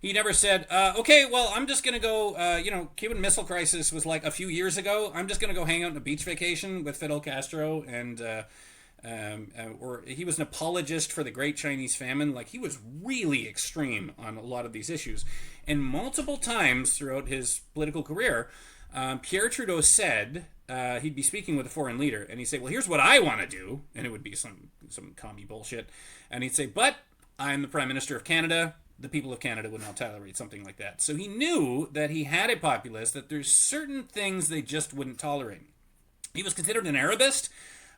he never said, okay, well, I'm just going to go, Cuban Missile Crisis was like a few years ago. I'm just going to go hang out on a beach vacation with Fidel Castro. Or he was an apologist for the Great Chinese Famine. Like, he was really extreme on a lot of these issues. And multiple times throughout his political career, Pierre Trudeau said, he'd be speaking with a foreign leader, and he'd say, well, here's what I want to do. And it would be some commie bullshit. And he'd say, but I'm the Prime Minister of Canada. The people of Canada would not tolerate something like that. So he knew that he had a populace, that there's certain things they just wouldn't tolerate. He was considered an Arabist,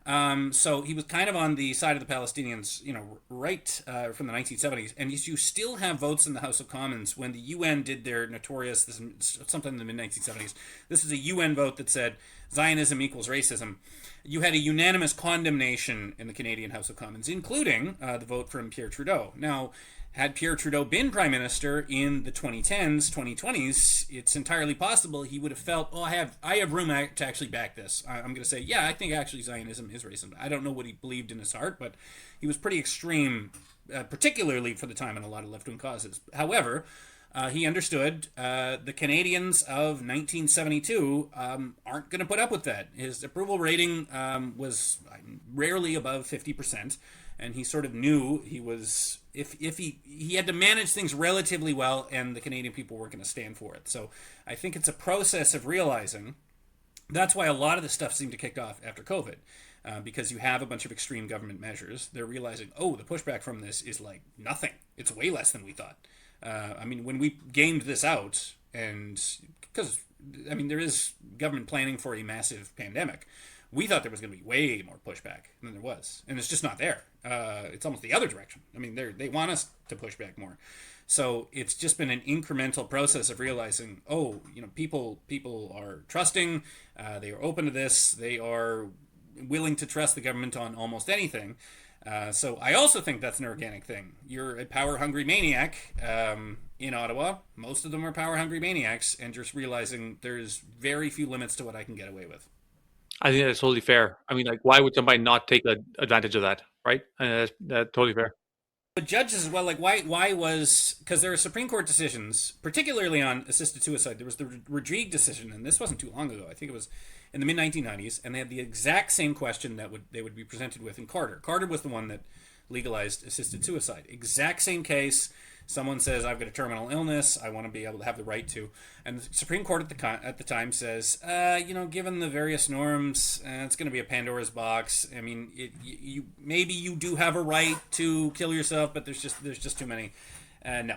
so he was kind of on the side of the Palestinians, right from the 1970s. And you still have votes in the House of Commons when the UN did their notorious, sometime in the mid-1970s. This is a UN vote that said Zionism equals racism. You had a unanimous condemnation in the Canadian House of Commons, including the vote from Pierre Trudeau. Now, had Pierre Trudeau been Prime Minister in the 2010s, 2020s, it's entirely possible he would have felt, I have room to actually back this. I'm going to say, yeah, I think actually Zionism is racism. I don't know what he believed in his heart, but he was pretty extreme, particularly for the time in a lot of left-wing causes. However, he understood the Canadians of 1972 aren't going to put up with that. His approval rating was rarely above 50%. And he sort of knew he was, if he had to manage things relatively well, and the Canadian people weren't going to stand for it. So I think it's a process of realizing. That's why a lot of this stuff seemed to kick off after COVID, because you have a bunch of extreme government measures. They're realizing, the pushback from this is like nothing. It's way less than we thought. When we gamed this out, and because, there is government planning for a massive pandemic, we thought there was going to be way more pushback than there was. And it's just not there. It's almost the other direction. They want us to push back more. So it's just been an incremental process of realizing, people are trusting, they are open to this, they are willing to trust the government on almost anything. So I also think that's an organic thing. You're a power-hungry maniac in Ottawa. Most of them are power-hungry maniacs, and just realizing there's very few limits to what I can get away with. I think that's totally fair. Why would somebody not take advantage of that, right? That's totally fair. But judges as well, why was, because there are Supreme Court decisions, particularly on assisted suicide. There was the Rodrigue decision, and this wasn't too long ago. I think it was in the mid-1990s, and they had the exact same question that they would be presented with in Carter. Carter was the one that legalized assisted suicide. Exact same case. Someone says, I've got a terminal illness, I want to be able to have the right to. And the Supreme Court at the time says, given the various norms, it's going to be a Pandora's box. Maybe you do have a right to kill yourself, but there's just too many. No.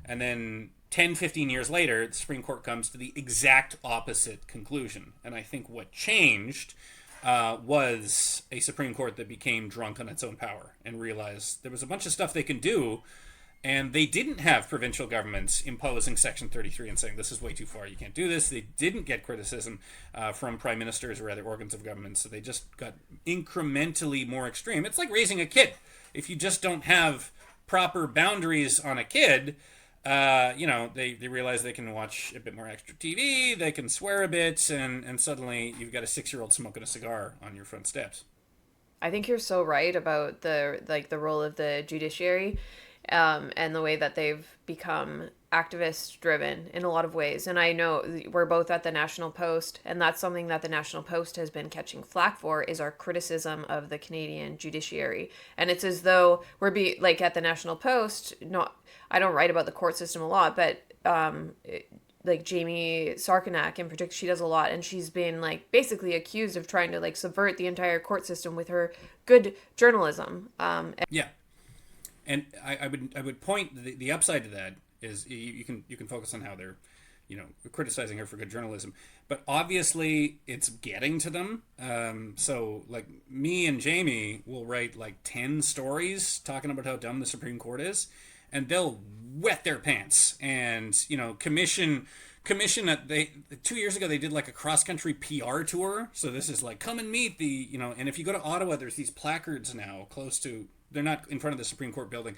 And then 10, 15 years later, the Supreme Court comes to the exact opposite conclusion. And I think what changed was a Supreme Court that became drunk on its own power and realized there was a bunch of stuff they can do. And they didn't have provincial governments imposing Section 33 and saying, this is way too far, you can't do this. They didn't get criticism from prime ministers or other organs of government, so they just got incrementally more extreme. It's like raising a kid. If you just don't have proper boundaries on a kid, they realize they can watch a bit more extra TV, they can swear a bit, and suddenly you've got a 6-year-old smoking a cigar on your front steps. I think you're so right about the role of the judiciary. And the way that they've become activist driven in a lot of ways. And I know we're both at the National Post, and that's something that the National Post has been catching flack for, is our criticism of the Canadian judiciary. And it's as though we're at the National Post, I don't write about the court system a lot, but Jamie Sarkanak in particular, she does a lot, and she's been basically accused of trying to subvert the entire court system with her good journalism. Yeah. And I would point the upside to that is you can focus on how they're criticizing her for good journalism, but obviously it's getting to them. So me and Jamie will write 10 stories talking about how dumb the Supreme Court is, and they'll wet their pants and commission that 2 years ago they did a cross-country PR tour. So this is come and meet the and if you go to Ottawa, there's these placards now close to. They're not in front of the Supreme Court building.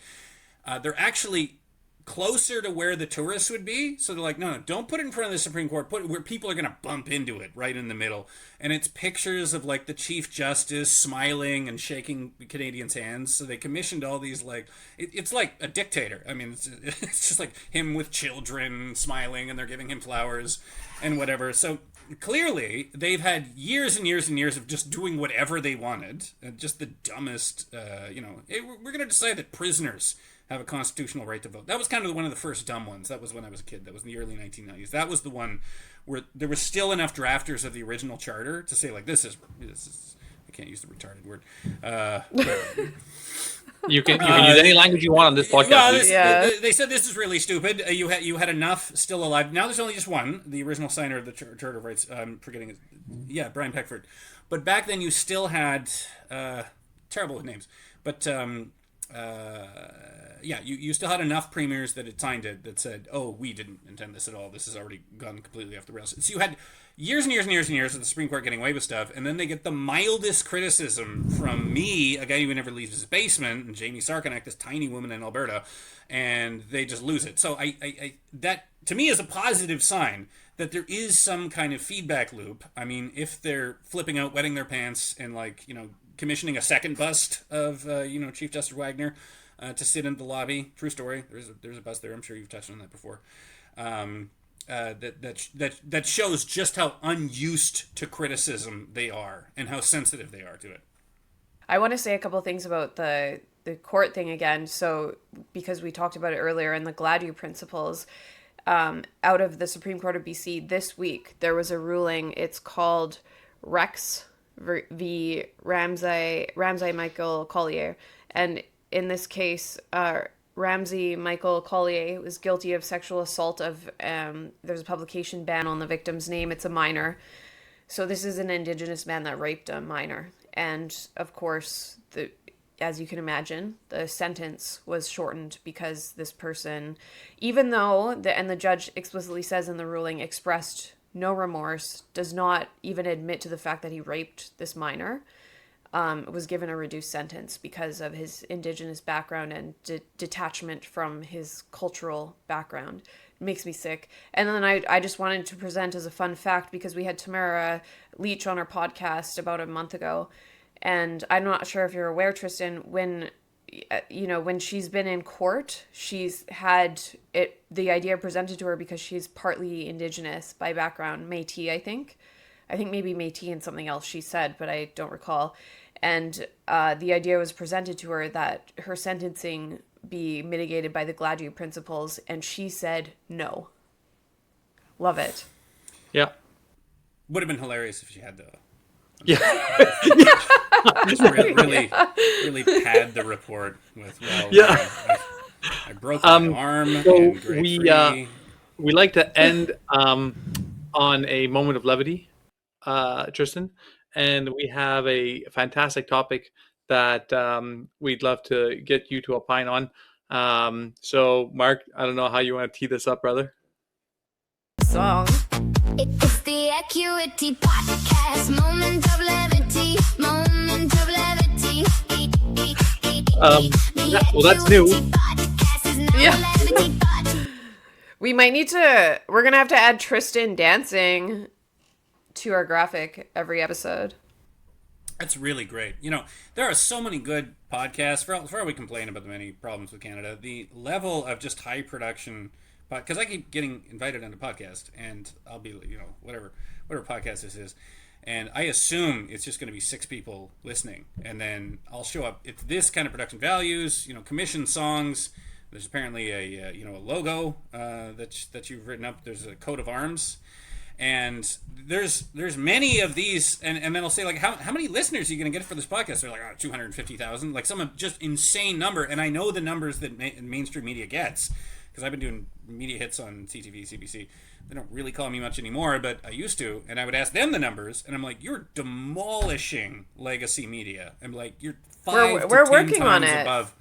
They're actually closer to where the tourists would be. So they're no, don't put it in front of the Supreme Court. Put it where people are going to bump into it, right in the middle. And it's pictures of the Chief Justice smiling and shaking Canadians' hands. So they commissioned all these it's like a dictator. It's just him with children smiling, and they're giving him flowers and whatever. So clearly they've had years and years and years of just doing whatever they wanted, just the dumbest we're going to decide that prisoners have a constitutional right to vote. That was kind of one of the first dumb ones. That was when I was a kid. That was in the early 1990s. That was the one where there was still enough drafters of the original charter to say this is I can't use the retarded word You can use any language you want on this podcast. They said this is really stupid. You had enough still alive. Now there's only just one, the original signer of the Charter of Rights. I'm forgetting it. Yeah, Brian Peckford. But back then you still had terrible with names. But you still had enough premiers that had signed it that said, "Oh, we didn't intend this at all. This has already gone completely off the rails." So you had years and years and years and years of the Supreme Court getting away with stuff, and then they get the mildest criticism from me, a guy who never leaves his basement, and Jamie Sarkanak, this tiny woman in Alberta, and they just lose it. So I that to me is a positive sign that there is some kind of feedback loop. I mean, if they're flipping out, wetting their pants, and commissioning a second bust of Chief Justice Wagner to sit in the lobby, true story. There's a bust there. I'm sure you've touched on that before. That shows just how unused to criticism they are and how sensitive they are to it. I want to say a couple of things about the court thing again. So, because we talked about it earlier in the Gladue principles, out of the Supreme Court of BC this week, there was a ruling. It's called Rex v. Ramsay Michael Collier. And in this case, Ramsay Michael Collier was guilty of sexual assault of, there's a publication ban on the victim's name. It's a minor. So this is an Indigenous man that raped a minor. And of course, as you can imagine, the sentence was shortened because this person, even though, the judge explicitly says in the ruling, expressed no remorse, does not even admit to the fact that he raped this minor, was given a reduced sentence because of his Indigenous background and detachment from his cultural background. It makes me sick. And then I just wanted to present as a fun fact, because we had Tamara Leach on our podcast about a month ago. And I'm not sure if you're aware, Tristan, when she's been in court, she's had the idea presented to her because she's partly Indigenous by background, Métis, I think. I think maybe Métis and something else she said, but I don't recall. And the idea was presented to her that her sentencing be mitigated by the Gladue principles, and she said no. Love it. Yeah. Would have been hilarious if she had, though. Yeah. Just really pad the report with, I broke my arm. So in grade 3. We like to end on a moment of levity, Tristan, and we have a fantastic topic that we'd love to get you to opine on. So, Mark, I don't know how you want to tee this up, brother. Song. It's the Acuity Podcast, moment of levity, moment of levity. Well, that's new. Yeah. We might need to, we're going to have to add Tristan dancing to our graphic every episode. That's really great. There are so many good podcasts. For all we complain about the many problems with Canada, the level of just high production, because I keep getting invited on the podcast, and I'll be, whatever podcast this is, and I assume it's just going to be 6 people listening, and then I'll show up. It's this kind of production values, commissioned songs. There's apparently a logo that you've written up. There's a coat of arms. And there's many of these, and then I'll say, like, how many listeners are you going to get for this podcast? They're like, 250,000, like some just insane number. And I know the numbers that mainstream media gets, because I've been doing media hits on CTV, CBC. They don't really call me much anymore, but I used to. And I would ask them the numbers, and I'm like, you're demolishing legacy media. I'm like, you're 5 to 10 working times on it. above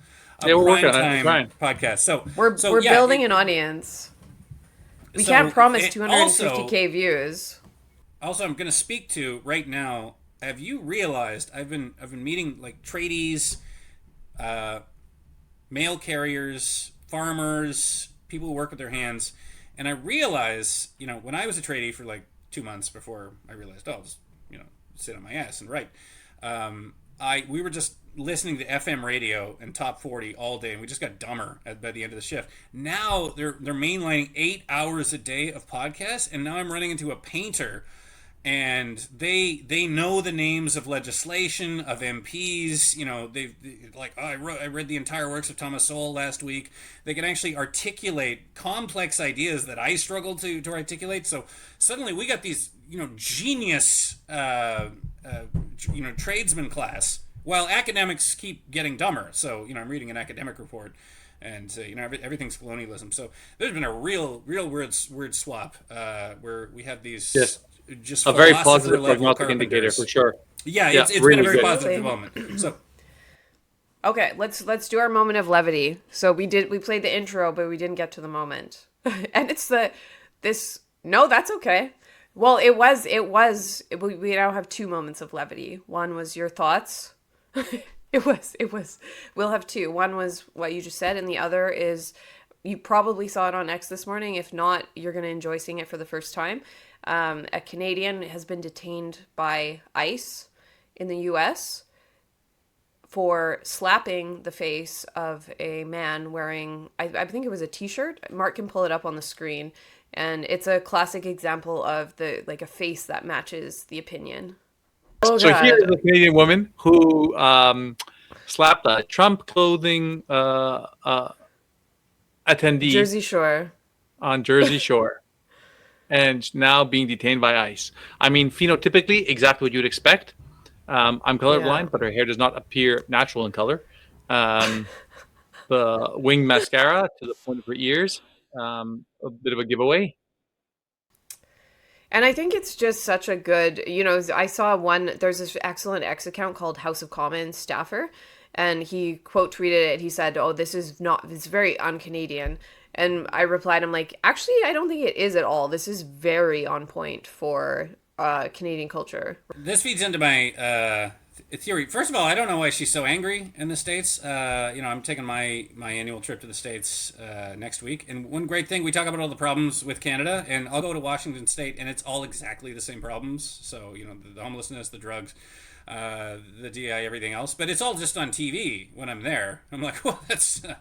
Yeah, we're working prime on it. time podcast. So We're building an audience. We can't promise 250K views. Also, I'm going to speak to right now. Have you realized I've been meeting like tradies, mail carriers, farmers, people who work with their hands, and I realize, when I was a tradie for like 2 months before I realized, I'll just sit on my ass and write. We were just listening to FM radio and top 40 all day, and we just got dumber by the end of the shift. Now they're mainlining 8 hours a day of podcasts, and now I'm running into a painter, and they know the names of legislation, of MPs. They like, I read the entire works of Thomas Sowell last week. They can actually articulate complex ideas that I struggle to articulate. So suddenly we got these genius tradesman class while academics keep getting dumber. So, I'm reading an academic report, and everything's colonialism. So there's been a real word swap where we have these just a very positive level prognostic indicator for sure. Yeah, Yeah, it's really been a very good. positive development. So Okay, let's do our moment of levity. So we played the intro, but we didn't get to the moment. And it's no, that's okay. Well, we now have two moments of levity. One was your thoughts. It was. We'll have two. One was what you just said, and the other is, you probably saw it on X this morning. If not, you're going to enjoy seeing it for the first time. A Canadian has been detained by ICE in the U.S. for slapping the face of a man wearing, I think it was a t-shirt. Mark can pull it up on the screen. And it's a classic example of a face that matches the opinion. Oh, so God. here's a Canadian woman who slapped a Trump clothing attendee Jersey Shore. on Jersey Shore, and now being detained by ICE. I mean, phenotypically, exactly what you'd expect. I'm colorblind, but her hair does not appear natural in color. The wing mascara to the point of her ears, a bit of a giveaway. And I think it's just such a good, I saw there's this excellent X account called House of Commons Staffer, and he quote tweeted it. He said, "Oh, it's very un-Canadian." And I replied, I'm like, actually, I don't think it is at all. This is very on point for Canadian culture. this feeds into my theory. First of all, I don't know why she's so angry in the States. I'm taking my annual trip to the States next week. And one great thing, we talk about all the problems with Canada, and I'll go to Washington State, and it's all exactly the same problems. So, the homelessness, the drugs, the DI, everything else. But it's all just on TV when I'm there. I'm like, well, that's a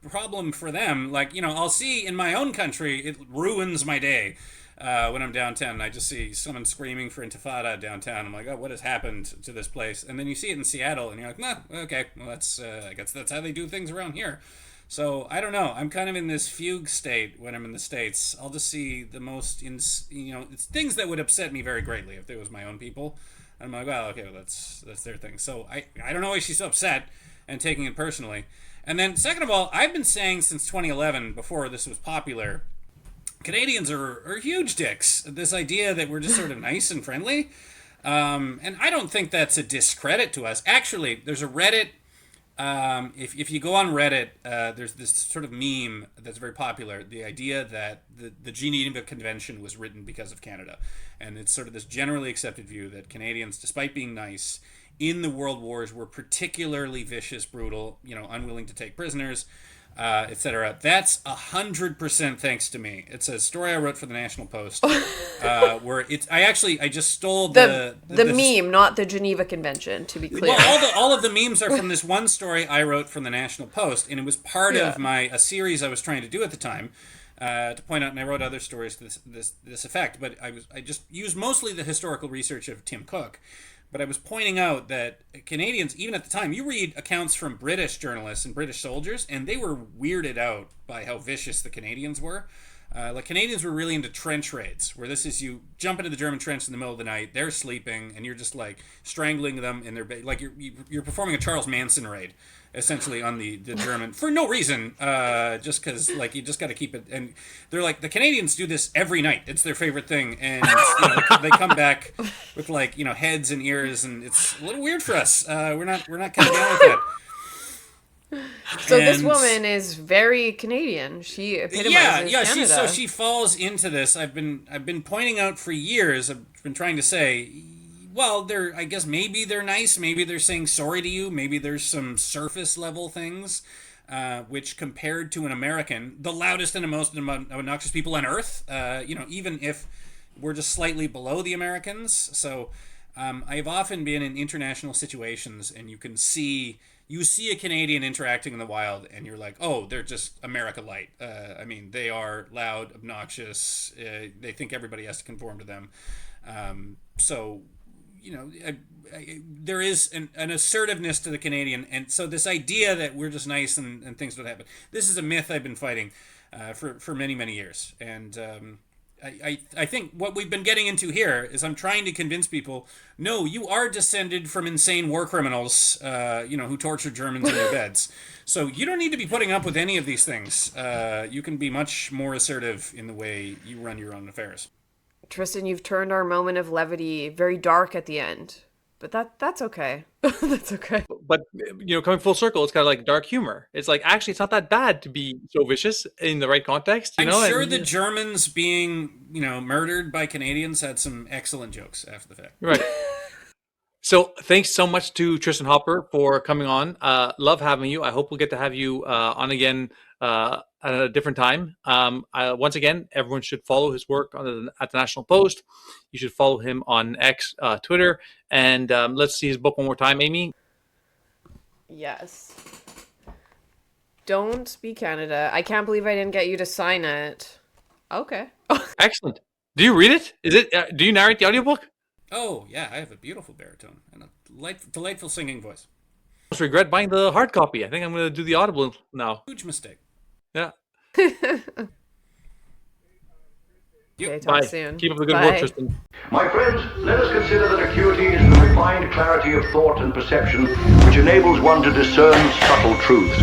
problem for them. I'll see in my own country, it ruins my day. When I'm downtown, I just see someone screaming for Intifada downtown. I'm like, oh, what has happened to this place? And then you see it in Seattle, and you're like, nah, okay, well, I guess that's how they do things around here. So I don't know. I'm kind of in this fugue state when I'm in the States. I'll just see the most, it's things that would upset me very greatly if it was my own people. I'm like, well, okay, well, that's their thing. So I don't know why she's so upset and taking it personally. And then second of all, I've been saying since 2011, before this was popular, Canadians are huge dicks. This idea that we're just sort of nice and friendly. And I don't think that's a discredit to us. Actually, there's a Reddit. If you go on Reddit, there's this sort of meme that's very popular. The idea that the Geneva Convention was written because of Canada. And it's sort of this generally accepted view that Canadians, despite being nice, in the world wars were particularly vicious, brutal, unwilling to take prisoners, etc. That's 100% thanks to me. It's a story I wrote for the National Post, where I just stole the meme, not the Geneva Convention, to be clear. Well, all of the memes are from this one story I wrote from the National Post, and it was part of a series I was trying to do at the time, to point out, and I wrote other stories to this effect, but I just used mostly the historical research of Tim Cook. But I was pointing out that Canadians, even at the time, you read accounts from British journalists and British soldiers, and they were weirded out by how vicious the Canadians were. Canadians were really into trench raids, where this is you jump into the German trench in the middle of the night, they're sleeping, and you're just strangling them in their bed. You're performing a Charles Manson raid, essentially, on the German for no reason, just because you just got to keep it. And they're like, the Canadians do this every night. It's their favorite thing, and they come back with heads and ears, and it's a little weird for us. We're not kind of down with that. So this woman is very Canadian. She epitomizes Canada. She falls into this. I've been pointing out for years. I've been trying to say, well, I guess maybe they're nice. Maybe they're saying sorry to you. Maybe there's some surface level things, which compared to an American, the loudest and the most obnoxious people on earth, even if we're just slightly below the Americans. So I've often been in international situations, and you see a Canadian interacting in the wild, and you're like, oh, they're just America light. They are loud, obnoxious. They think everybody has to conform to them. There is an assertiveness to the Canadian. And so this idea that we're just nice and things don't happen, this is a myth I've been fighting for many, many years. And I think what we've been getting into here is I'm trying to convince people, no, you are descended from insane war criminals, who tortured Germans in their beds. So you don't need to be putting up with any of these things. You can be much more assertive in the way you run your own affairs. Tristan, you've turned our moment of levity very dark at the end. But that's okay. That's okay. But, coming full circle, it's kind of like dark humor. It's like, actually, it's not that bad to be so vicious in the right context. I'm sure the Germans being, murdered by Canadians had some excellent jokes after the fact. Right. So thanks so much to Tristan Hopper for coming on. Love having you. I hope we'll get to have you on again at a different time. Once again, everyone should follow his work at the National Post. You should follow him on X, Twitter, and let's see his book one more time, Amy. Yes. Don't Be Canada. I can't believe I didn't get you to sign it. Okay. Excellent. Do you read it? Do you narrate the audiobook? Oh, yeah, I have a beautiful baritone and a delightful singing voice. I just regret buying the hard copy. I think I'm going to do the Audible now. Huge mistake. Yeah. Okay, talk Bye. soon. Keep up the good Bye. work, Tristan. My friends, let us consider that acuity is the refined clarity of thought and perception which enables one to discern subtle truths.